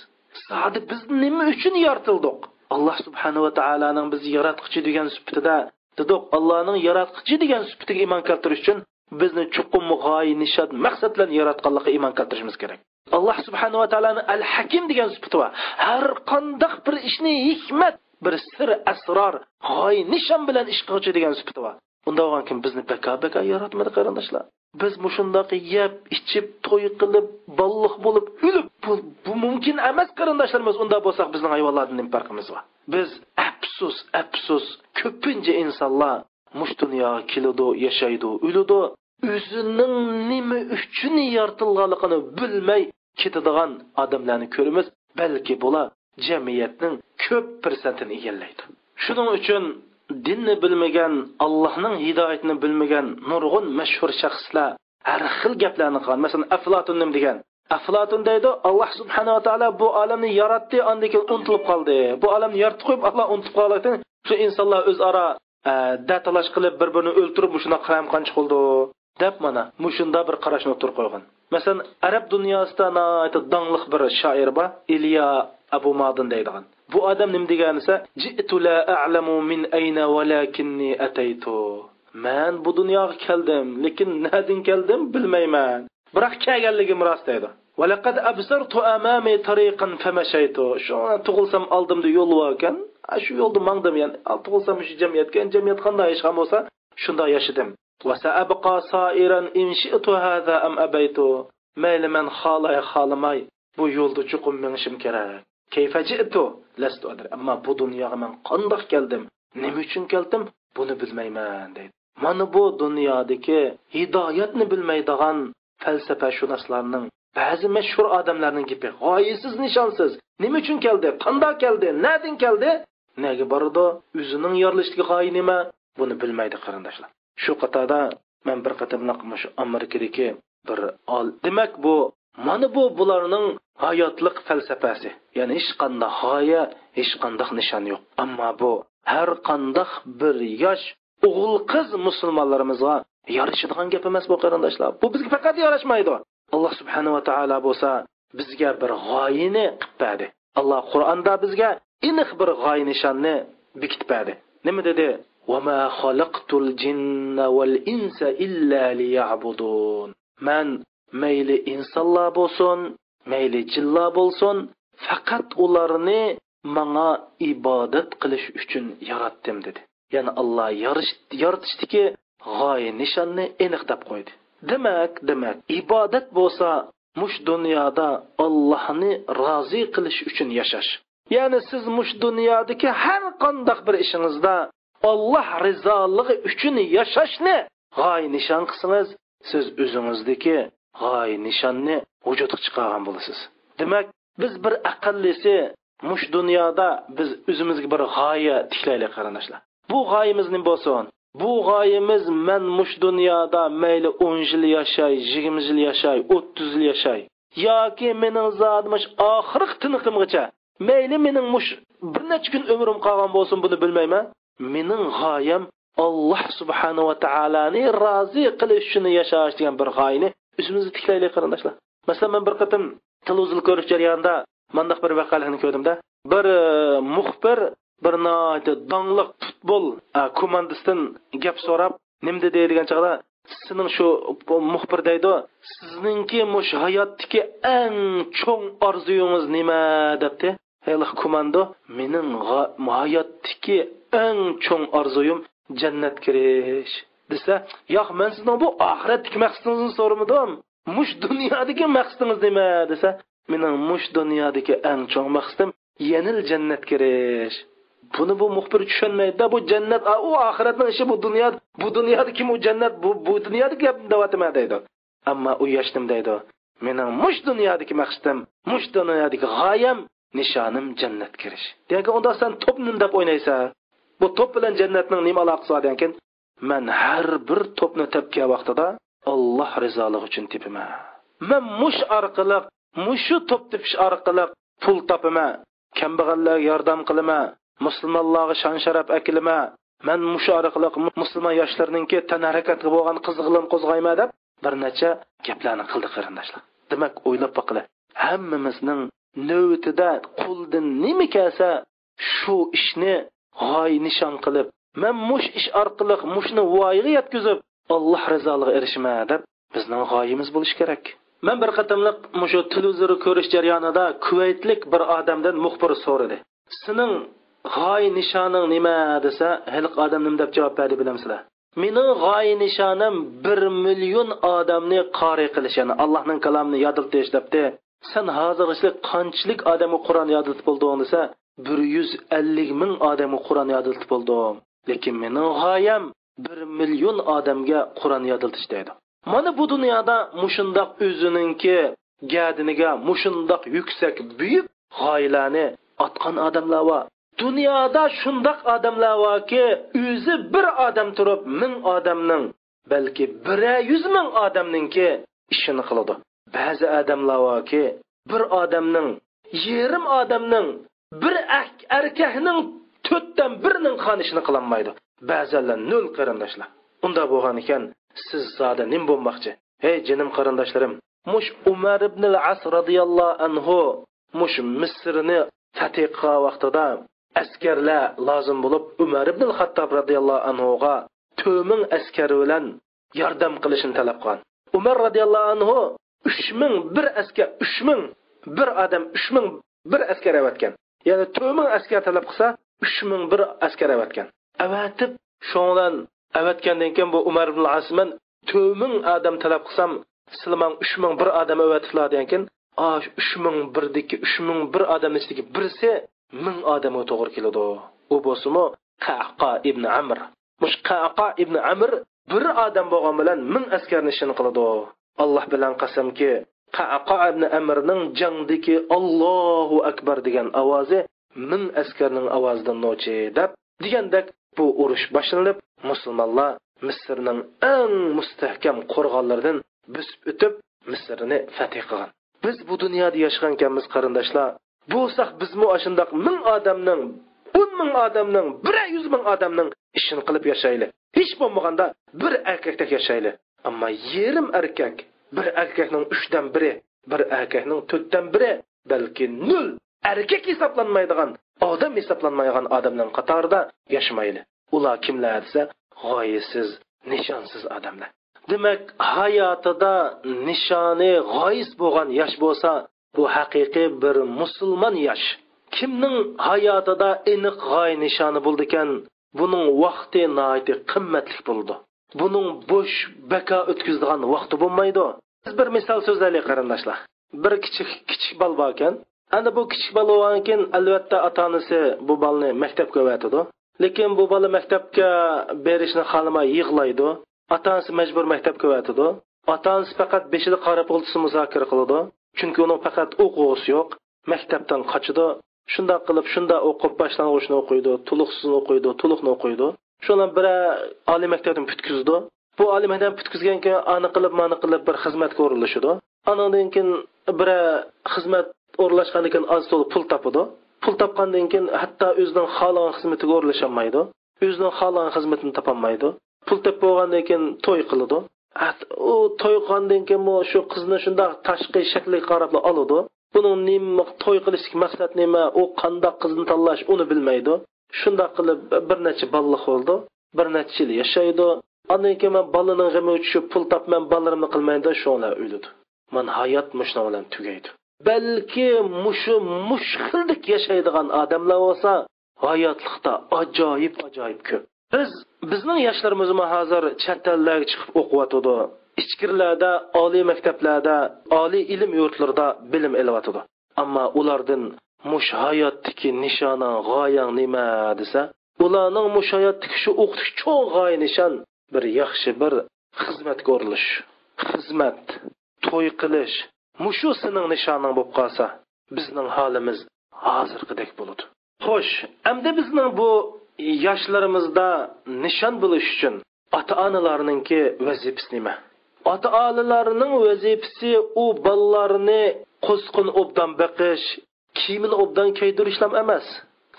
Sadi biz nima uchun yaratildik? Allah subhanahu va taolaning bizni yaratquchi degan sifatida dedik. Allohning yaratquchi degan sifatiga iymon keltirish uchun bizni chuqur g'oya nishon maqsadlar yaratganligiga iymon keltirishimiz kerak. Allah subhanahu va taolaning al-hakim degan sifati bor. Har qanday bir ishni hikmat, bir sir, asror, g'oya nishon bilan ish qiluvchi degan sifati bor. Unda bo'lgan kim bizni baka yaratmadi qarindoshlar. Biz mushundoq yeb, ichib, to'y qilib, balliq bo'lib, o'lib bu mumkin emas qarindoshlarimiz. Unda bo'lsak bizning hayvonlardan nima farqimiz bor? Biz afsus ko'pincha insonlar mush dunyoga keladi, yashaydi, o'ladi, o'zining nima uchun yaratilganligini bilmay ketadigan odamlarni ko'ramiz. Balki bular jamiyatning ko'p persentini egallaydi. Shuning uchun dinni bilmagan, Allohning hidoyatini bilmagan nurg'un mashhur shaxslar har xil gaplarni qilgan. Masalan, Aflotun nim degan. Aflotun deydi, Alloh subhanahu va taolo bu olamni yaratdi, undan keyin unutilib qoldi. Bu olamni yaratib qo'yib, Alloh unutib qoldi. Shu insonlar o'zaro datalash qilib, bir-birini o'ltirib, shuna qaram-qanch qildi deb mana mushunda bir qarashni o'tirib qo'ygan. Masalan, arab dunyosida donglik bir shoir bor, Ilya Abu Madin deydigan. Bu odam nim deganisa, "Ji'tu la a'lamu min ayna walakinni ataytu." Men bu dunyoga keldim, lekin nerdan keldim bilmayman. Biroq kelganligim rost deydi. وَلَقَدْ أَبْصَرْتُ أَمَامِي طَرِيقًا فَمَشَيْتُ. Şu tug'ilsam oldimda yo'l bor ekan, shu yo'lda mangdim, ya'ni tug'ilsam shu jamiyat qanday ish ham bo'lsa, shunda yashadim. وَسَأَبْقَى صَائِرًا إِنْ شِئْتُ هَذَا أَمْ أَبَيْتُ. Mayli men xolamay bu yo'lda chuqur menishim kerak. Kayfa ji'tu lastu adri. Ammo bu dunyoga men qanday keldim, nima uchun keldim, buni bilmayman deydi. Mana bu dunyodagi hidoyatni bilmaydigan falsafashunoslarning, ba'zi mashhur odamlarning gapi g'oyasiz, nishonsiz. Nima uchun keldi, qanday keldi, nerdan keldi, nega bordi, o'zining yorlishligi g'oyi nima, buni bilmaydi qarindoshlar. Shu qatorda men bir qatimliq shu Amerikadagi bir demak bu mana bu bularning hayotlik falsafasi. Ya'ni hech qanday g'oya, hech qanday nishon yo'q. Ammo bu har qanday bir yosh o'g'il qiz musulmonlarimizga yarashadigan gap emas bu qarindoshlar. Bu bizga faqat yarashmaydi. Alloh subhanahu va taolo bo'lsa bizga bir g'oyani qilib berdi. Alloh Qur'onda bizga aniq bir g'oya nishonni bekitib berdi. Nima dedi? "Va ma xalaqtul jinna wal insa illa liya'budun." Men mayli insonlar bo'lsin, mayli jinlar bo'lsin, faqat ularni menga ibodat qilish uchun yaratdim dedi. Ya'ni Alloh yaratishdagi g'oya nishonni aniq deb qo'ydi. Demak, ibodat bo'lsa, mush dunyoda Allohni rozi qilish uchun yashash. Ya'ni siz mush dunyodagi har qanday bir ishingizda Alloh rizoligi uchun yashashni g'oya nishon qilsangiz, siz o'zingizdagi g'oya nishonni vujudga chiqargan bo'lasiz. Demak, biz bir aqllisi mush dunyoda biz o'zimizga bir g'oya tiklaylik qarindoshlar. Bu g'oyamiz nima bo'lsin? Bu g'oyamiz men mush dunyoda mayli 10 yil yashay, 20 yil yashay, 30 yil yashay yoki mening zotimish oxirgi tiniqimgacha mayli mening mush bir necha kun umrim qolgan bo'lsin, buni bilmayman. Mening g'oyam Alloh subhanahu va taolani rozi qilish uchun yashash degan bir g'oyani o'zimizni tiklaylik qarindoshlar. Masalan, men bir qatim televizor ko'rish jarayonida mendaq bir voqealarni ko'rdimda. Bir muxbir bir donliq futbol komandasidan gap so'rab, nima dedi degan chaqda, sizning shu muxbir deydi, sizningki mush hayotdagi eng cho'ng orzuyingiz nima debdi. Hali komando, mening hayotdagi eng cho'ng orzuyim jannat kirish desa, yo'q, men sizning bu oxiratdagi maqsadingizni so'ramadim. Mush dunyodagi maqsadingiz nima desa, mening mush dunyodagi eng cho'ng maqsadim yenil jannat kirish. Buni bu muxbir tushunmaydi. Bu jannat, u oxiratning ishi, bu dunyodagi bu jannat, bu dunyodagi gap davatma deydi. Ammo u yashnim deydi. Mening mush dunyodagi maqsadim, mush dunyodagi g'oyam, nishonim jannat kirish. Demak, unda sen topni deb o'ynaysan. Bu top bilan jannatning nima aloqasi bor ekan? Men har bir topni tepgan vaqtida Alloh rizoligi uchun tepaman. Men mush orqali, mushu top tepish orqali pul topaman, kambag'allarga yordam qilaman, musulmonlarga shon sharaf akilma, men mushu orqali musulmon yoshlarningki tan harakatiga bo'lgan qiziqlik qo'zg'ayma deb bir necha gaplarni qildi qarindoshlar. Demak, o'ylab boqila, hammamizning navbatida qo'ldan nima kelsa shu ishni g'oya nishon qilib, men mush ish orqali mushni voyaga yetkazib Alloh rizoligiga erishma deb bizning g'oyamiz bo'lish kerak. Men bir qatimliq mushu televizor ko'rish jarayonida Kuvaytlik bir odamdan muxbir so'radi. Sening g'oya nishoning nima desa, haliq odam nima deb javob berdi bilamsizlar? Mening g'oya nishonim 1 million odamni qori qilish, ya'ni Allohning kalomini yodlatish debdi. Sen hozirgacha qanchalik odamga Qur'on yodlatib bo'lding desa, 150 ming odamga Qur'on yodlatib bo'ldim. Lekin mening g'oyam 1 million odamga Qur'on yodlatish deydi. Mana bu dunyoda mushundoq o'zininki gadiniga mushundoq yuksak buyuk g'oyalarni atgan odamlar bor. Dunyoda shundoq odamlar borki, o'zi bir odam turib 1000 odamning, balki 100 ming odamningki ishini qiladi. Ba'zi odamlar borki, bir odamning, yarim odamning, bir erkakning 4dan 1ning qonishini qila olmaydi. Ba'zilar 0 qarindoshlar. Unda bo'lgan ekan, siz zoda nim bo'lmoqchi? Hey jinim qarindoshlarim, mush Umar ibn al-As radhiyallohu anhu mush Misrni fatih qilgan vaqtida askarlar lozim bo'lib Umar ibn al-Xattob radhiyallohu anhu ga 4000 askar bilan yordam qilishini talab qilgan. Umar radhiyallohu anhu 3000 askar 3000 bir odam 3000 bir askar avatgan. Ya'ni 4000 askar talab qilsa 3000 bir askar avatgan. Avatib shondan avatgandan keyin bu Umar ibn Asman 4000 odam talab qilsam sizlar 3000 bir odam avatiblar degan keyin 3001dagi 3001 odamning ichidagi birisi 1000 odamga to'g'ri keladi. U bo'lsa-mu Qaqa ibn Amr. Mush Qaqa ibn Amr bir odam bo'lgan bilan 1000 askarni ishini qiladi. Alloh bilan qasamki, Qaqa ibn Amrning jangdagi Allohu akbar degan ovozi 1000 askarning ovozidan nochi deb degandek bu urush boshlanib, musulmonlar Misrning eng mustahkam qo'rg'onlaridan bisib o'tib Misrni fath qilgan. Biz bu dunyoda yashaganmiz qarindoshlar. Bo'lsak bizmi ashundaq 1000 odamning 10,000 odamning 100,000 odamning ishini qilib yashaylik. Hech bo'lmaganda bir erkakdek yashaylik. Ammo yerim erkak, bir erkakning 3dan biri, bir erkakning 4dan biri, balki 0 erkak hisoblanmaydigan, odam hisoblanmaydigan odamning qatorida yashamayli. Ular kimlar desa, g'oyasiz, nishonsiz odamlar. Demak, hayotida nishoni g'oyis bo'lgan yosh bo'lsa, bu haqiqiy bir musulmon yosh. Kimning hayotida aniq g'oya nishoni bo'ldi ekan, buning vaqti nihoyatda qimmatli bo'ldi. Buning bo'sh baka o'tkazadigan vaqti bo'lmaydi. Biz bir misol so'zlaylik qarindoshlar. Bir kichik bola bor ekan. Ana bu kichik bola bo'lgan ekan, albatta ota-onasi bu bolani maktabga yo'yatadi. Lekin bu bola maktabga berishni xohlamay yig'laydi. Ota-onasi majbur maktabga yo'yatadi. Ota-onasi faqat beshida qarab o'ltisi muzokara qiladi. Chunki uning faqat o'quvchisi yo'q. Maktabdan qochadi. Shunda qilib, shunda o'qib boshlang'ichni o'qiydi, to'liqsizini o'qiydi, to'liqni o'qiydi. Shundan biri oliy maktabdan bitkizdi. Bu oliy maktabdan bitkizgan keyin ani qilib bir xizmatga o'rinlashadi. Andan keyin biri xizmat o'rinlashgandan keyin az to'liq pul topadi. Pul topgandan keyin hatto o'zining xohlagan xizmatiga o'rinlasha olmaydi. O'zining xohlagan xizmatini topolmaydi. Pul topib bo'lgandan keyin to'y qiladi. U to'y qilgandan keyin shu qizni shunda tashqi shakliga qarab oladi. Buning nima to'y qilishlik maqsad nima, u qanday qizni tanlash uni bilmaydi. Shunda qilib bir necha balliq bo'ldi, bir necha yil yashaydi. Ondan keyin men balaning g'ami tushib pul topman, balarimni qilmaydi, shunlar o'ladi. Men hayot mushuna bilan tugaydi. Balki mushxildik yashaydigan odamlar bo'lsa, hayotlikda ajoyib ko'p. Bizning yoshlarimiz hozir chet ellarga chiqib o'qiyotdi. İchkirlarda, oliy maktablarda, oliy ilm yurtlarida bilim olyotdi. Ammo ulardan mush hayotdagi nishoni, g'oyang nima desa, ularning mush hayotdagi shu o'qitish cho'ng g'oya nishon bir yaxshi bir xizmatga o'rilish, xizmat, to'y qilish. Mushu sening nishoning bo'lib qolsa, bizning holimiz hozirgidek bo'ladi. Xo'sh, endi bizning bu yoshlarimizda nishon bo'lish uchun ota-onalarningki vazifasi nima? Ota-onalarning vazifasi u bolalarni qo'sqin obdan baqish, kiyimini obdan kiydirishlam emas.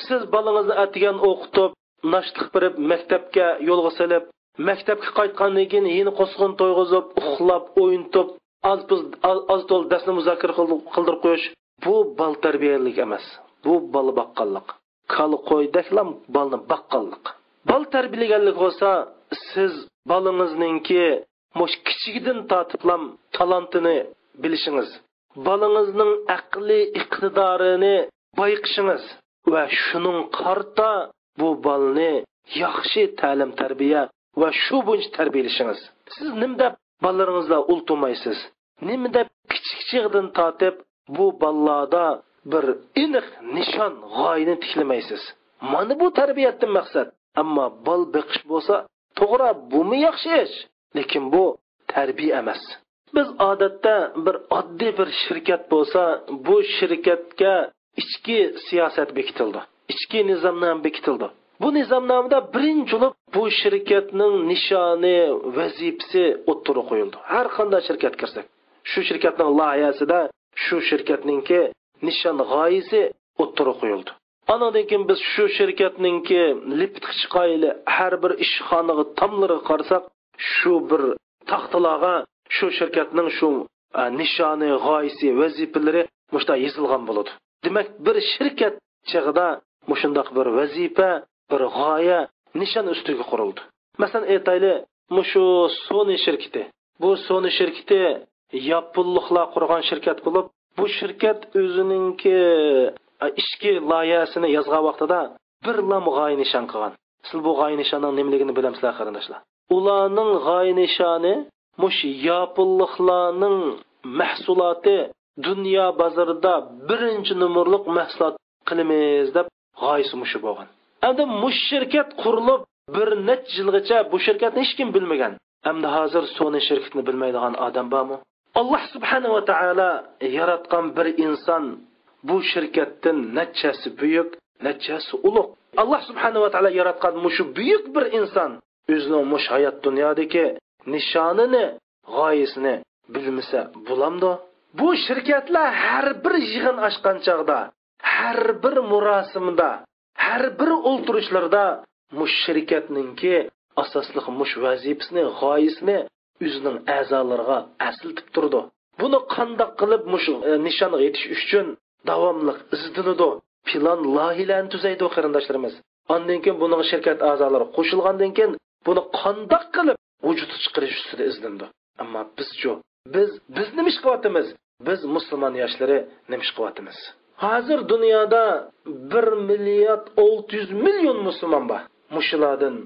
Siz bolangizni atigan o'qitib, nashliq berib, maktabga yo'lga solib, maktabga qaytgandan keyin yeni qo'sqin to'yg'izib, uxlab, o'yintib, az to'l darsni muzokara qildirib qo'yish, bu bal tarbiyalik emas. Bu bola baqqallik. Kal qo'ydaklam balni baqqallik. Bal tarbiyalaganlik bo'lsa, siz bolangizninki mush kichigidan tortiblam talantini bilishingiz, bolangizning aqli iqtidorini bayqishingiz va shuning qarta bu bolni yaxshi ta'lim tarbiya va shu bo'yicha tarbiyalashingiz. Siz nima deb bolalaringizga ultumaysiz? Nima deb kichikchigidan tortib bu bolalarda bir aniq nishon g'oyani tiklamaysiz? Mana bu tarbiyatdan maqsad. Ammo bol beqish bo'lsa, to'g'ri, bu mi yaxshi ish? Lekin bu tarbiya emas. Biz odatda bir oddiy bir shirkat bo'lsa, bu shirkatga ichki siyosat bekitildi. Ichki nizomnoma bekitildi. Bu nizomnomada birinchilik bu shirkatning nishoni, vazifasi o'ttirib qo'yildi. Har qanday shirkat kirsak, shu shirkatning loyihasida shu shirkatningki nishon g'oyasi o'ttirib qo'yildi. Andan keyin biz shu shirkatningki liptqichi qoyili har bir ishxonaga tomlariga qarasak, shu bir taxtalarga shu shirkatning shu nishoni, g'oyasi, vazifalari mushta yozilgan bo'ladi. Demak, bir shirkat chig'ida mushundaq bir vazifa, bir g'oya, nishon ustiga qurildi. Masalan, aytaylik, mushu Sony shirkati. Bu Sony shirkati yapıllıqlar qurgan şirket bo'lib, bu şirket o'zininki ishki loyihasini yozgan vaqtida birla g'oya nishon qilgan. Siz bu g'oya nishonning nimaligini bilamsizlar qarindoshlar? Ularning g'oya nishoni mush yapıllıqlarning mahsuloti dunyo bozorida birinchi numurliq mahsulot qilamiz deb g'oyasi mush bo'lgan. Endi mush shirkat qurilib bir necha yilgacha bu shirkatni hech kim bilmagan. Endi hozir soni shirkatni bilmaydigan odam bormi? Allah subhanahu va taolo yaratgan bir inson bu shirkatdan nechasi buyuk, nechasi ulug'. Allah subhanahu va taolo yaratgan mush buyuk bir inson o'zining mush hayot dunyodagi nishonini, g'oyasini bilmasa bo'lamdi. Bu shirkatlar har bir yig'in ochgan chog'da, har bir murosimda, har bir o'ltirishlarda mush shirkatningki asosli mush vazifasini, g'oyasini o'zining a'zolariga asiltib turdi. Buni qanday qilib mush nishonga yetish uchun davomli izlanadi. Plan loyihalarni tuzaydi qarindoshlarimiz. Ondan keyin buning shirkat a'zolari qo'shilgandan keyin buni qanday qilib vujudga chiqarish ustida izlandi. Ammo biz nima ish qilyapmiz? Biz musulmon yoshlari nima ish qilyapmiz? Hozir dunyoda 1 milliard 600 million musulmon bor. Mushulardan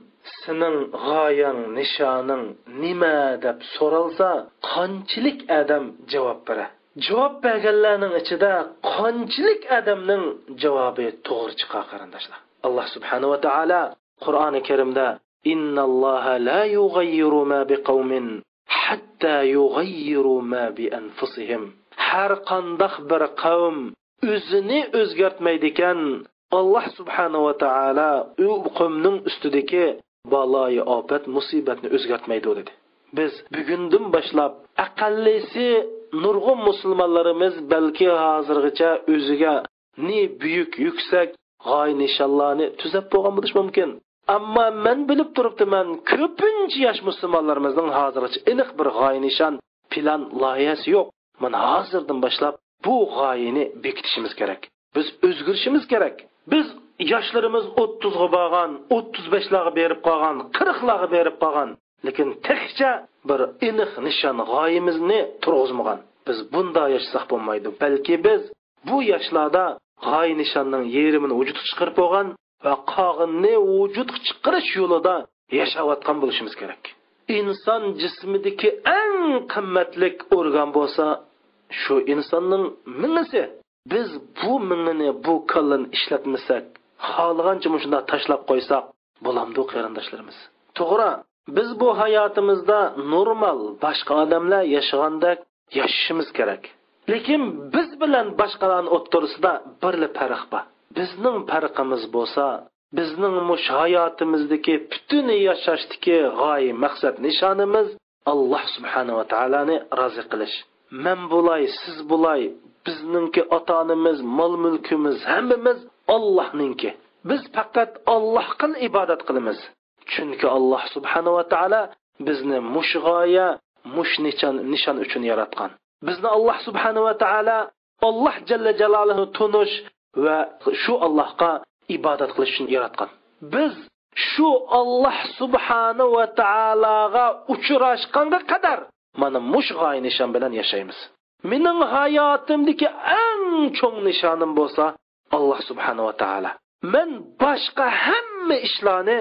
sening g'oyang, nishoning nima deb so'ralsa, qanchalik odam javob beradi? Javob berganlarning ichida qanchalik odamning javobi to'g'ri chiqar qarindoshlar. Alloh subhanahu va taolo Qur'oni Karimda innalloha la yughayyiru ma biqaumin hatta yughayyiru ma bi anfusihim. Har qanday bir qavm o'zini o'zgartmaydi ekan, Alloh subhanahu va taolo u qavmning ustidagi baloyi, ofat, musibatni o'zgartmaydi dedi. Biz bugundan boshlab aqallisi nurg'un musulmonlarimiz balki hozirgacha o'ziga ne buyuk, yuksak g'oya nishonlarni tuzab bo'lgan bo'lishi mumkin. Ammo men bilib turibman, ko'pincha yosh musulmonlarimizning hozirgacha aniq bir g'oya nishon, plan, loyihasi yo'q. Mana hozirdan boshlab bu g'oyani bekitishimiz kerak. Biz o'zgarishimiz kerak. Biz yoshlarimiz 30 ga borgan, 35 larga berib qolgan, 40 larga berib qolgan, lekin texcha bir aniq nishon g'oyamizni turg'izmagan. Biz bunda yashasak bo'lmaydi. Balki biz bu yoshlarda g'oya nishonning yerimini vujudga chiqarib bo'lgan va qog'inni vujudga chiqarish yo'lida yashayotgan bo'lishimiz kerak. İnsan jismidagi eng qimmatli organ bo'lsa, shu insonning mingisi. Biz bu mingini, bu kallani ishlatmasak, xohlagancha shunda tashlab qo'ysak, bo'lamdi qarindoshlarimiz. To'g'ri, biz bu hayotimizda normal boshqa odamlar yashagandek yashashimiz kerak. Lekin biz bilan boshqalarning o'rtasida birli farq bor. Bizning farqimiz bo'lsa, bizning mush hayotimizdagi butun yashashdagi g'oya, maqsad, nishonimiz Alloh subhanahu va taoloni rozi qilish. Men bo'lay, siz bo'lay, bizningki ota-onamiz, mol-mulkimiz hammamiz Allohninki. Biz faqat Allohga ibodat qilamiz. Chunki Alloh subhanahu va taolo bizni mush g'oya, mush nishon uchun yaratgan. Bizni Alloh subhanahu va taolo Alloh jalla jalaluhu tunish va shu Allohga ibodat qilish uchun yaratgan. Biz shu Alloh subhanahu va taologa uchrashganga qadar mana mush g'oya nishon bilan yashaymiz. Mening hayotimdagi eng cho'ng nishonim bo'lsa Alloh subhanahu va taolo. Men boshqa hamma ishlarni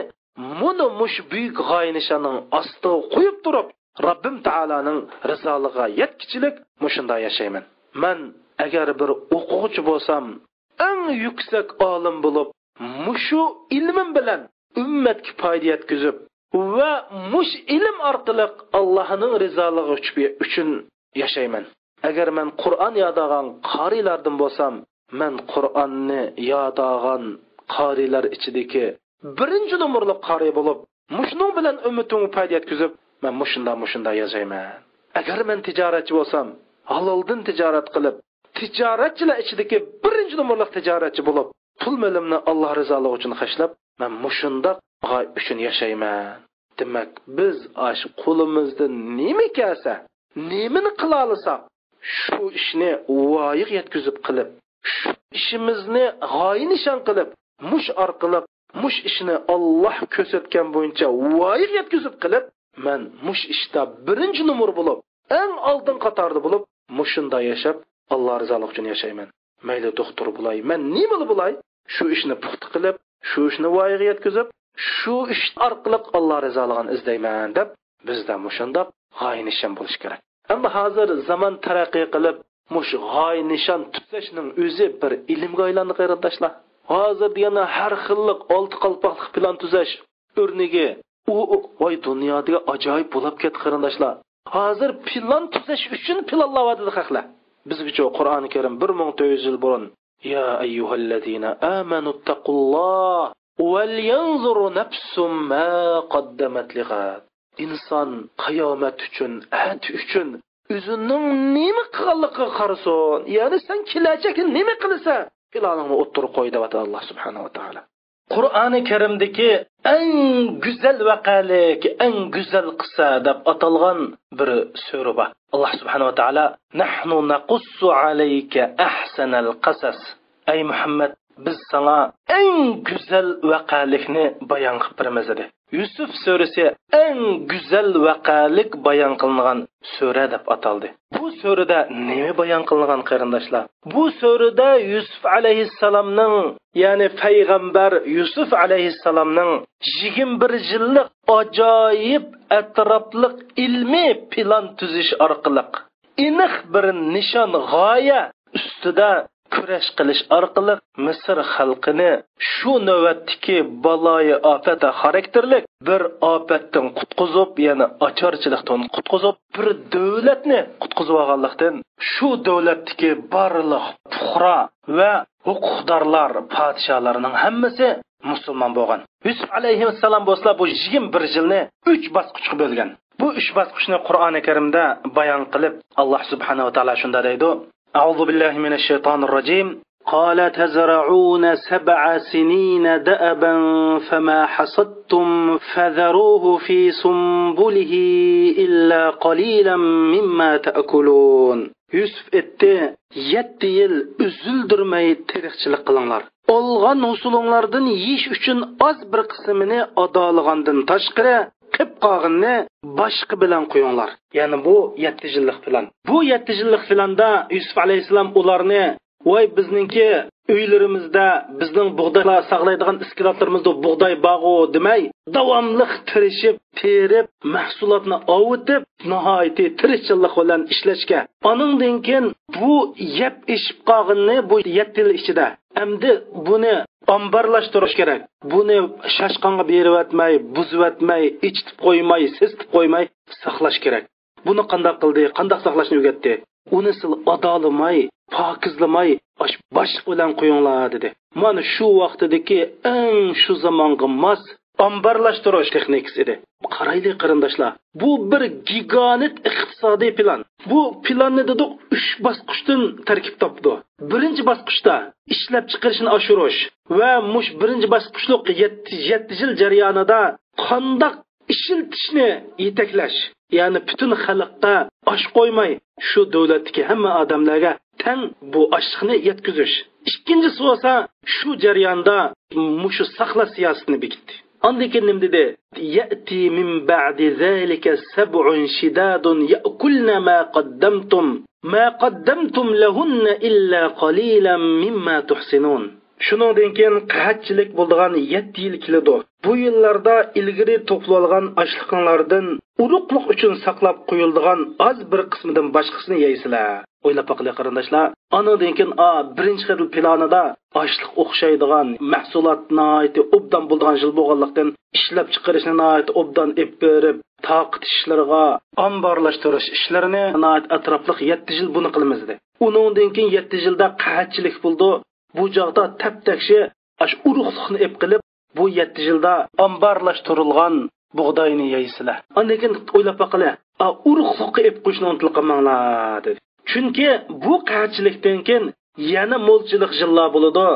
mush buyuk g'oya nishoning ostiga qo'yib turib, Rabbim taolaning rizoligiga yetkichilik mushunda yashayman. Men agar bir o'quvchi bo'lsam, eng yuksak olim bo'lib, mushu ilmim bilan ummatga foyda yetkazib va mush ilm orqali Allohning rizoligi uchun yashayman. Agar men Qur'on yodagan qorilardan bo'lsam, men Qur'onni yodagan qorilar ichidagi birinchi numurli qori bo'lib, mushning bilan ummatimga foyda yetkazib, men mushunda yashayman. Agar men tijoratchi bo'lsam, haloldan tijorat qilib, tijoratchilar ichidagi birinchi numurli tijoratchi bo'lib, pul milimni Alloh rizoligi uchun xashlab, men mushunda uchun yashayman. Demak, biz ash qo'limizdan nima kelsa, nimani qila olsak, shu ishni voyiq yetkazib qilib, shu ishimizni g'oya nishon qilib, mush orqali mush ishni Alloh ko'rsatgan bo'yicha voyiq yetkazib qilib, men mush ishda birinchi numur bo'lib, eng oldin qatorda bo'lib mushunda yashab Alloh rizolig'i uchun yashayman. Mayli doktor bo'lay, men nima bo'lay, shu ishni puxta qilib, shu ishni voyaga yetkazib, shu ish orqali Alloh rizoligini izlayman deb bizda mushunda g'oya nishon bo'lish kerak. Ammo hozir zamon taraqqiy qilib, mush g'oya nishon tuzashning o'zi bir ilmga aylandi qarindoshlar. Hozir yana har xillik olti qalpoqlik plan tuzash o'rniga voy dunyodagi ajoyib bo'lib ketdi qarindoshlar. Hozir plan tuzash uchun planlayapti xalqlar. Bizgacha Qur'oni Karim 1400 yil burun ya ayyuhallazina amanu taqulloh wal yanzur nafsum ma qaddamat lighad. İnson qiyomat uchun, at uchun o'zining nima qilganligiga qarasin. Ya'ni sen kelajakda nima qilsa, planingni o'ttirib qo'y deb Alloh subhanahu va taolo. Qur'oni Karimdagi eng go'zal vaqalik, eng go'zal qissa deb atalgan bir sura bor. Alloh subhanahu va taolo nahnu naqussu alayka ahsanal qasas. Ey Muhammad, biz sana eng go'zal vaqalikni bayon qilib beramiz dedi. Yusuf surasi eng go'zal vaqalik bayon qilingan sura deb ataldi. Bu surada nima bayon qilingan qarindoshlar? Bu surada Yusuf alayhissalomning, ya'ni payg'ambar Yusuf alayhissalomning 21 yillik ajoyib atrofliq ilmiy plan tuzish orqali aniq bir nishon g'oya ustida kurash qilish orqali Misr xalqini shu navbatdagi baloyi ofata xarakterlik bir ofatdan qutqizib, ya'ni ocharchilikdan qutqizib, bir davlatni qutqizib olganlikdan shu davlatdagi barliq fuqaro va huquqdorlar, podsholarning hammasi musulmon bo'lgan. Yusuf alayhissalom bo'lsa bu 21 yilni 3 bosqichga bo'lgan. Bu 3 bosqichni Qur'oni Karimda bayon qilib, Alloh subhanahu va taolo shunda deydi: أعوذ بالله من الشيطان الرجيم قال تزرعون 7 سنين دأبا فما حصدتم فذروه في سنبله إلا قليلا مما تأكلون. Yusuf etti 7 yil üzüldürmeyi terikçilik kılınlar. Olgan husulunlardan yiyiş üçün az bir kısmını adalığandın taşkıra qip qog'inni boshqa bilan qo'yinglar. Ya'ni bu 7 yillik plan. Bu 7 yillik planda Yusuf alayhisalom ularni voy bizningki uylarimizda bizning bug'doylar saqlaydigan iskilotlarimizda bug'doy bog'i demay, davomli tirishib, terib, mahsulotni ovutib, nihoyat tirishchilik bilan ishlashga. Oningdan keyin bu yeb ishib qog'inni bu 7 yil ichida endi buni ambarlashtirish kerak. Buni shashqonga berib atmay, buzib atmay, ichib qo'ymay, sesitib qo'ymay saqlash kerak. Buni qanday qildi? Qanday saqlashni o'rgatdi? Uni sil adolamay, pokizlamay, boshqa bilan qo'yinglar dedi. Mana shu vaqtdagi eng shu zamonga mos ambarlashtirish texnikasi edi. Qarayli qarindoshlar, bu bir gigant iqtisodiy plan. Bu planni dedi 3 bosqichdan tarkib topdi. Birinchi bosqichda ishlab chiqarishni oshirish va mush birinchi bosqichlik 7 yil jarayonida qanday ishiltishni yetaklash, ya'ni butun xalqqa osh qo'ymay, shu davlatdagi hamma odamlarga tang bu oshliqni yetkazish. Ikkinchisi bo'lsa, shu jarayonda mushu saqlash siyosatini bekitdi. Ondan keyin nima dedi? Ya'ti min ba'di zalika sab'un shidadun ya'kulna ma qaddamtum lahunna illa qalilan mimma tuhsinun. Shuningdan keyin qahatchilik bo'lgan 7 yil keladi. Bu yillarda ilgari to'plangan ashliqlardan uruqliq uchun saqlab qo'yilgan az bir qismidan boshqasini yeysizlar. O'ylab boqinglar qarindoshlar. Anadan keyin birinchi xil planida ashliq o'xshaydigan mahsulotni obdan bo'lgan yil bo'lganlikdan ishlab chiqarishni obdan ep berib, taqit ishlariga ambarlashtirish ishlarini atrofliq 7 yil buni qilamiz dedi. Uningdan keyin 7 yilda qahatchilik bo'ldi. Bu joqda taptakshi uruqliqni ep qilib, bu 7 yilda ambarlashtirilgan bug'doyni yeysizlar. Ondan keyin o'ylab boqinglar, uruqliqni ep qo'yishni unutib qolmanglar dedi. Chunki bu qahatchilikdan keyin yana mo'lchilik yillar bo'ladi.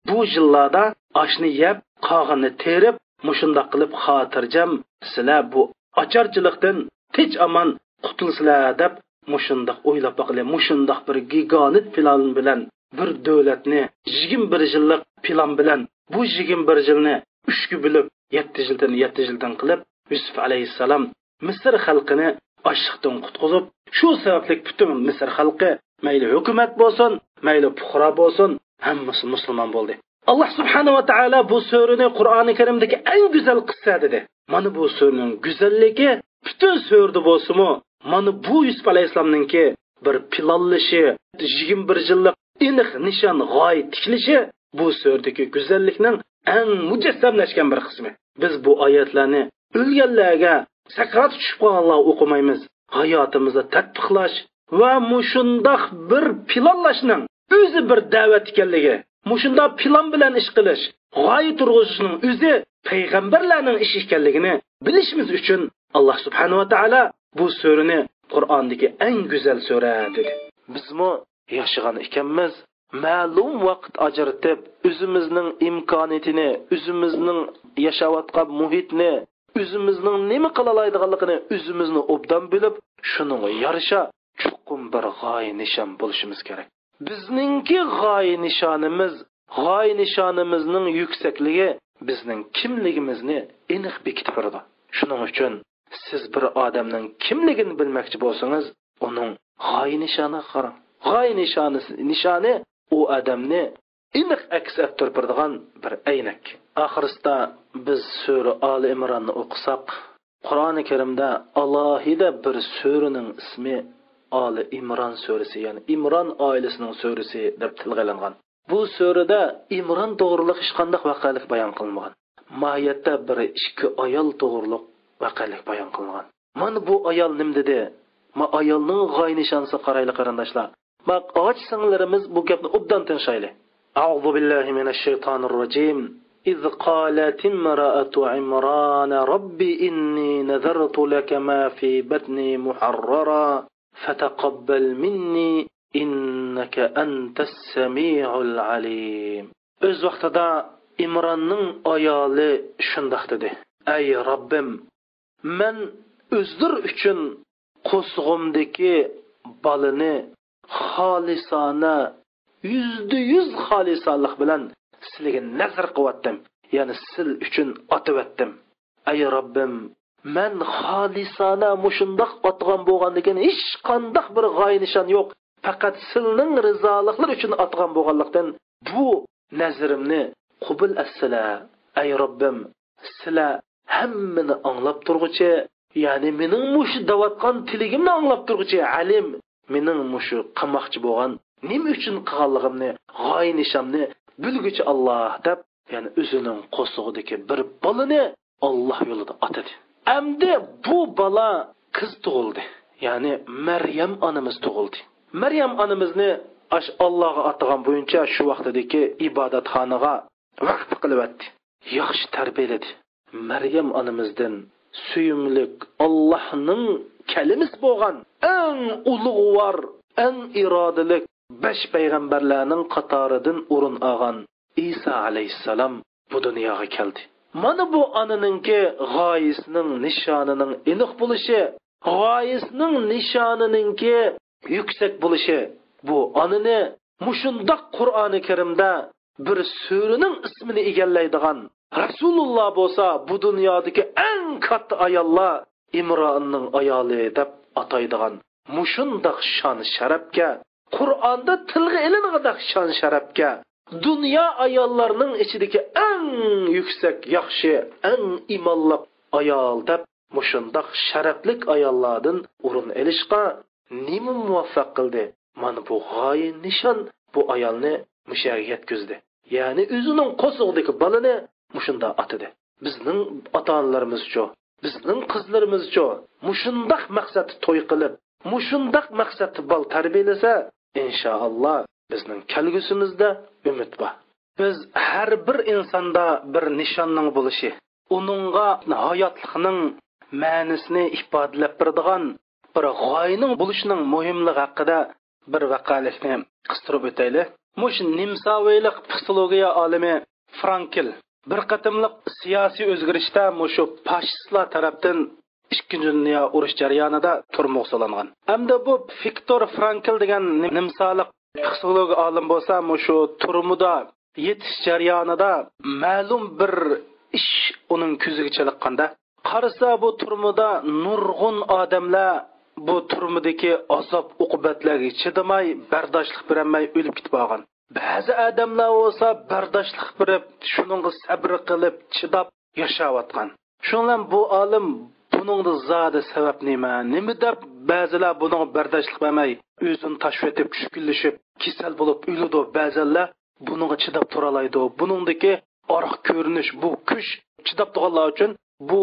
Bu yillarda oshni yeb, qog'inni terib, mushundoq qilib xotirjam sizlar bu ocharchilikdan tinch amon qutulsizlar deb mushundoq o'ylab boqinglar. Mushundoq bir gigant plan bilan bir davlatni 21 yillik plan bilan bu 21 yilni 3 ga bo'lib 7 yildan qilib Yusuf alayhissalom Misr xalqini ochliqdan qutqizib, shu sababli butun Misr xalqi mayli hukumat bo'lsin mayli fuqaro bo'lsin hammasi musulmon bo'ldi. alloh subhanahu va taolo bu surani Qur'oni Karimdagi eng go'zal qissa dedi. Mana bu suraning go'zalligi butun surada bo'lsa-mu, mana bu Yusuf alayhisolamningki bir planlashi, 21 yillik aniq nishon g'oya tikilishi bu suradagi go'zallikning eng mujassamlashgan bir qismi. Biz bu oyatlarni o'lganlarga sakrat tushib qolganlar o'qimaymiz. Hayotimizda tatbiqlash va mushundoq bir planlashning o'zi bir da'vat ekanligi, mushundoq plan bilan ish qilish, g'oya turg'izishning o'zi payg'ambarlarning ishi ekanligini bilishimiz uchun Alloh subhanahu va taolo bu surani Qur'ondagi eng go'zal sura dedi. Bizmi yashagan ekanmiz, ma'lum vaqt ajratib, o'zimizning imkoniyatini, o'zimizning yashayotgan muhitni, o'zimizning nima qila oladiganligini o'zimizni obdan bilib, shuning yarasha chuqur bir g'oya nishon bo'lishimiz kerak. Bizningki g'oya nishonimizning yuksakligi bizning kimligimizni aniq bekitib beradi. Shuning uchun siz bir odamning kimligini bilmoqchi bo'lsangiz, uning g'oya nishoniga qarang. G'oya nishoni u odamni aniq aks ettiradigan bir aynak. Oxirsida biz sura Ali Imronni o'qisak, Qur'oni Karimda alohida bir suraning ismi Ali Imron surasi, ya'ni Imron oilasining surasi deb tilg'ilingan. Bu surada Imron to'g'riliq hech qanday voqelik bayon qilinmagan. Mohiyatda bir ikki ayol to'g'riliq voqelik bayon qilingan. Mana bu ayol nima dedi? Ma ayolning g'oya nishonisi qarayli qarindoshlar. Bak ağaç singlarimiz bu gapni obdan tinshayli. A'udhu billahi minash shaytonir rojim. إذ قالت امرأة عمران رب إني نذرت لك ما في بطني محررا فتقبل مني إنك أنت السميع العليم. Öz vaqtida İmranning ayoli shundoq dedi: Ey Rabbim, men o'zdir uchun qo'sg'imdagi balini xolisona, %100 xolisonlik bilan sizga nazar qilyaptim, ya'ni siz uchun otavatdim. Ey Rabbim, men xolisona mushundoq otgan bo'lganligini hech qanday bir g'oya nishon yo'q, faqat sizning rizolig'lar uchun otgan bo'lganlikdan bu nazarimni qabul etsizlar. Ey Rabbim, sizlar hammani anglab turguchi, ya'ni mening mush davatgan tiligimni anglab turguchi alim, mening mushu qilmoqchi bo'lgan nima uchun qilganligimni, g'oya nishonimni bilguchi Alloh deb, ya'ni o'zining qo'sug'idagi bir bolani Alloh yo'lida otadi. Endi bu bola qiz tug'ildi, ya'ni Maryam onamiz tug'ildi. Maryam onamizni Allohga atagan bo'yicha shu vaqtdagi ibodatxonaga vaqf qilyapti. Yaxshi tarbiyaladi. Maryam onamizdan suyumlik Allohning kalimasi bo'lgan eng ulug'vor, eng irodalik 5 payg'ambarlarning qatoridan o'rin olgan Isa alayhissalom bu dunyoga keldi. Mana bu onaninki g'oyasining nishonining aniq bo'lishi, g'oyasining nishonininki yuksak bo'lishi, bu onani mushundoq Qur'oni Karimda bir suraning ismini egallaydigan Rasululloh bo'lsa, bu dunyodagi eng katta ayollar Imronning ayoli deb ataydigan mushundoq shon sharafga, Qur'onda tilga ilinadigan shon sharafga, dunyo ayollarining ichidagi eng yuksak, yaxshi, eng imonli ayol deb mushundoq sharaflik ayollardan o'rin olishga nima muvaffaq qildi? Mana bu g'oya nishon bu ayolni mushaga yetkazdi. Ya'ni o'zining qo'sug'idagi bolani mushunda atadi. Bizning ota-onalarimiz-chi, bizning qizlarimiz-chi mushundoq maqsadni to'y qilib, mushundoq maqsadni bol tarbiyalasa, inshaalloh bizning kelgusimizda umid bor. Biz har bir insonda bir nishonning bo'lishi, uningga hayotlikning ma'nosini ifodalab beradigan bir g'oyaning bo'lishining muhimligi haqida bir vaqalikni qistirib o'taylik. Mush nimsaviylik psixologiya olimi Frankl bir qatimliq siyosiy o'zgarishda mushu fashistlar tarafdan 2 dunyo urush jarayonida turmoq solingan. Hamda bu Viktor Frankl degan nimsalik psixolog olim bo'lsa, mushu turmuda yetish jarayonida ma'lum bir ish uning ko'ziga chaliqqanda, qarasa bu turmuda nurg'un odamlar bu turmidagi azob uqubatlarga chidamay bardoshlik bermay o'lib ketib olgan. Ba'zi odamlar bo'lsa bardoshlik berib shuningga sabr qilib chidab yashayotgan. Shundan bu olim buningda zodi sabab nima deb ba'zilar buning bardoshlik bermay o'zini tashib etib tushkunlashib kasal bo'lib o'ladi. Ba'zilar buningga chidab tura oladi. Buningdagi oriq ko'rinish bu kuch chidab turganlar uchun bu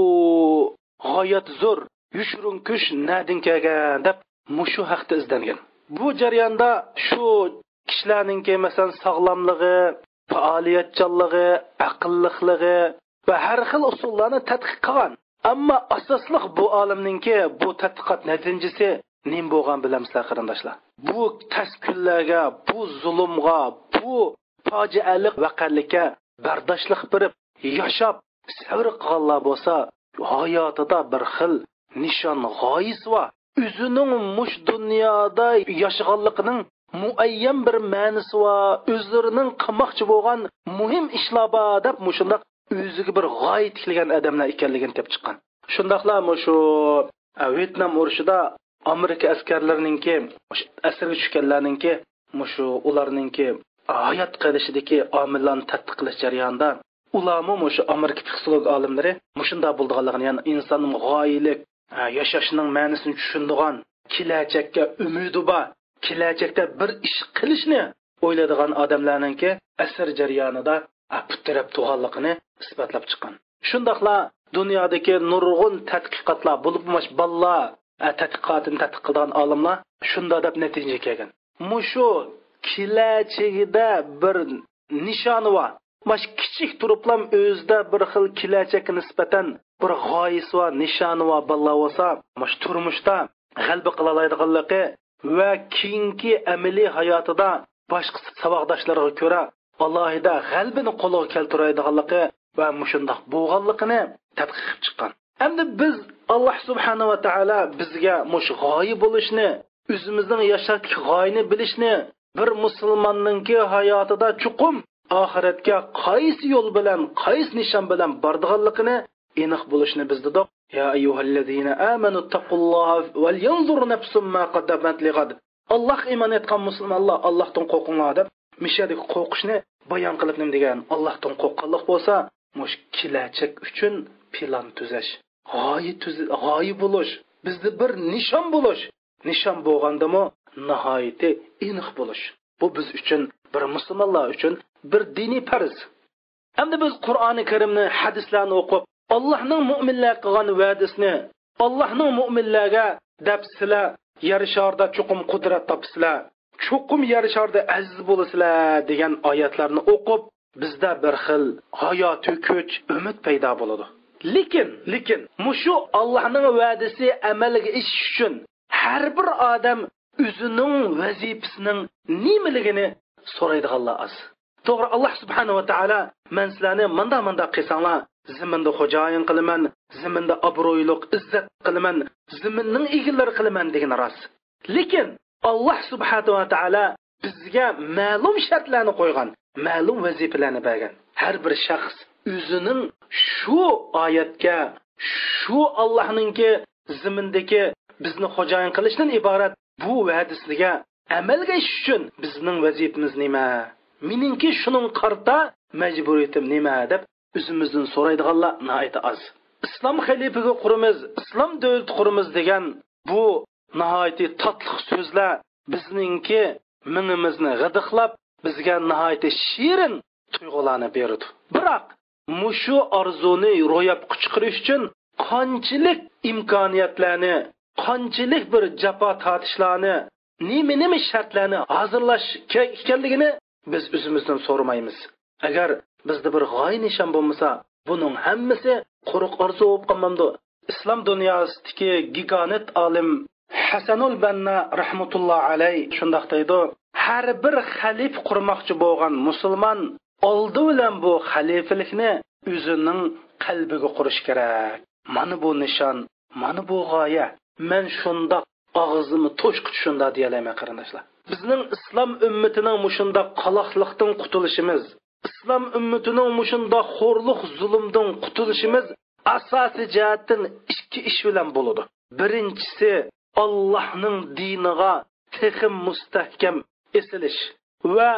g'oyat zo'r yushurun kuch nadin kelgan deb mushu haqda izlangan. Bu jarayonda shu kishilarningki masalan sog'lomligi, faoliyatchanligi, aqlliqligi va har xil usullarni tadqiq qilgan. Ammo asosliq bu olimningki bu tadqiqot natijasi nim bo'lgan bilamsizlar qarindoshlar. Bu taskunlarga, bu zulmga, bu fojialik voqealikka bardoshlik berib yashab sabr qilganlar bo'lsa hayotida bir xil nishon g'oyisi va o'zining mush dunyoda yashaganligining muayyan bir ma'nosi va o'zlarining qilmoqchi bo'lgan muhim ishlar bor deb mushundaq o'ziga bir g'oya tikilgan odamlar ekanligini deb chiqqan. Shundaqla shu Vyetnam urushida Amerika askarlarininki asirga tushganlarninki shu ularninki hayot qilishidagi omillarni tadqiq qilish jarayonida ularmi shu Amerika psixolog olimlari mushunda bo'lganligini, ya'ni insonning g'oyalik yashashning ma'nosini tushundigan, kelajakka umidi bor, kelajakda bir ish qilishni o'ylaydigan odamlarninki asr jarayonida putirab tug'anligini isbotlab chiqqan. Shundaqla dunyodagi nurg'un tadqiqotlar bo'lib ballar tadqiqotini tadqiq qilgan olimlar shunda deb natijaga kelgan. Mushu kelajagida bir nishoni bor. Mash kichik turiblam o'zida bir xil kelajakka nisbatan bir g'oyasi va nishoni va ballar bo'lsa, mash turmushda g'alaba qila oladiganligi va keyingi amaliy hayotida boshqa saboqdoshlarga ko'ra alohida g'albini qo'lga keltiradiganligi va mushundoq bo'lganligini tadqiq qilib chiqqan. Endi biz Alloh subhanahu va taolo bizga mush g'oyi bo'lishni, o'zimizning yashashlik g'oyini bilishni, bir musulmonning hayotida chuqum oxiratga qaysi yo'l bilan, qaysi nishon bilan bordiganligini aniq bo'lishni bizda doq. Ya ayyuhallazina amanu taqulloha val yanzur nafsum ma qaddamat lighad. Alloh iymon etgan musulmonlar Allohdan qo'rqinglar deb mishadagi qo'rqishni bayon qilib nim degan. Allohdan qo'rqqanlik bo'lsa, mush kelajak uchun plan tuzash, g'oyi bo'lish, bizda bir nishon bo'lish. Nishon bo'lgandami nihoyatda aniq bo'lish. Bu biz uchun, bir musulmonlar uchun bir diniy farz. Endi biz Qur'oni Karimni, hadislarni o'qib, Allohning mu'minlarga qilgan va'dasini, Allohning mu'minlarga deb sizlar yer sharida chuqum qudrat topsizlar, chuqum yer sharida aziz bo'lasizlar degan oyatlarni o'qib, bizda bir xil hayot, kuch, umid paydo bo'ladi. Lekin mushu Allohning va'dasi amalga oshish uchun har bir odam o'zining vazifasining nimaligini so'raydiganlar az. To'g'ri, Alloh subhanahu va taolo men sizlarni manda qilsanglar, zaminda xo'jayin qilaman, zaminda obro'yliq, izzat qilaman, zaminning egilari qilaman degan rost. Lekin Alloh subhanahu va taolo bizga ma'lum shartlarni qo'ygan, ma'lum vazifalarni bergan. Har bir shaxs o'zining shu oyatga, shu Allohningki zamindagi bizni xo'jayin qilishdan iborat bu va'dasiga amalga oshish uchun bizning vazifamiz nima? Meningki shuning qarta majburiyatim nima deb o'zimizdan so'raydiganlar nihoyat az. Islom xalifaga qurimiz, islom davlat qurimiz degan bu nihoyat tatliq so'zlar bizningki minimizni g'idiqlab bizga nihoyat shirin tuyg'ularni berdi. Biroq mushu orzuni ro'yobga chiqarish uchun qanchalik imkoniyatlarni, qanchalik bir jafo tortishlarni, nima shartlarni hozirlash kerak ekanligini biz o'zimizdan so'ramaymiz. Agar bizda bir g'oya nishon bo'lmasa, buning hammasi quruq orzu bo'lib qolmamdi. Islom dunyosidagi giganit olim Hasanul Banna rahmatulloh alayh shunday deydi: har bir xalif qurmoqchi bo'lgan musulmon oldi bilan bu xalifalikni o'zining qalbiga qurish kerak. Mana bu nishon, mana bu g'oya. Men shundoq og'zimni to'shqich shunda deyalayman qarindoshlar. Bizning islom ummatining mushunda qaloqlikdan qutulishimiz, islom ummatining mushunda xo'rlik, zulmdan qutulishimiz asosiy jihatdan ikki ish bilan bo'ladi. Birinchisi Allohning diniga texim mustahkam esilish va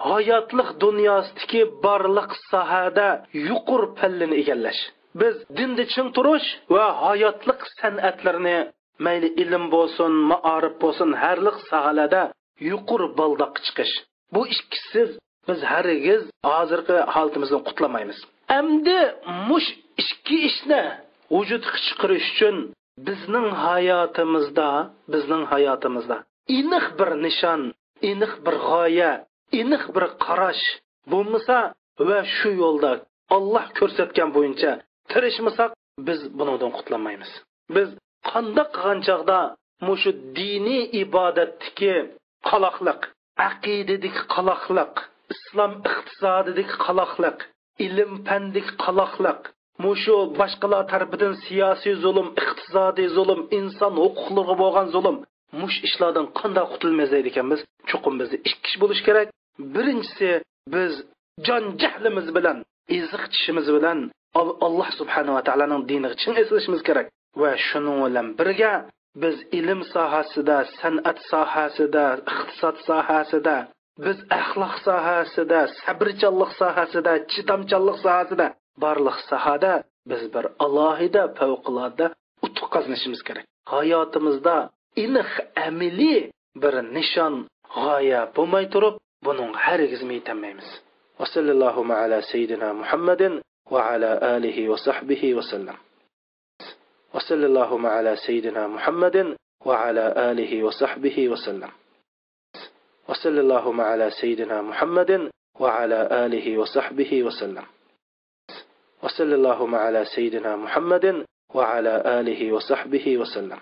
hayotlik dunyosidagi barliq sohada yuqori pallini egallash. Biz dinda ching turish va hayotlik san'atlarini mayli ilm bo'lsin, ma'arif bo'lsin, harliq sohalarda yuqori baldoqqa chiqish. Bu ikkisiz biz hargiz hozirgi holatimizni qutlamaymiz. Endi mush ikki ishni vujudga chiqarish uchun bizning hayotimizda aniq bir nishon, aniq bir g'oya, aniq bir qarash bo'lmasa va shu yo'lda Alloh ko'rsatgan bo'yicha tirishmasak, biz bundan qutlamaymiz. Biz qanday qilgan chaqda mushu diniy ibodatdagi qaloqliq, aqidadagi qaloqliq, islom iqtisodidagi qaloqliq, ilm fandik qaloqliq, mushu boshqalar tarafidan siyosiy zulm, iqtisodiy zulm, inson huquqlariga bo'lgan zulm, mush ishlardan qanday qutulmaymiz ekanmiz? Cho'qim bizda ikki ish bo'lish kerak. Birinchisi, biz jon jahlimiz bilan, iziq tishimiz bilan Alloh subhanahu va taolaning diniga chin eslashimiz kerak. Va shuning bilan birga biz ilm sohasida, san'at sohasida, iqtisod sohasida, biz axloq sohasida, sabrchanlik sohasida, chidamchanlik sohasida, barliq sohada biz bir alohida favqulodda utuq qozonishimiz kerak. Hayotimizda aniq amaliy bir nishon, g'oya bo'lmay turib, buning hargiz yetmaymiz. Va sallallohu ala sayyidina Muhammadin va ala alihi va sahbihi va sallam. وصلى الله على سيدنا محمد وعلى آله وصحبه وسلم. وصلى الله على سيدنا محمد وعلى آله وصحبه وسلم. وصلى الله على سيدنا محمد وعلى آله وصحبه وسلم.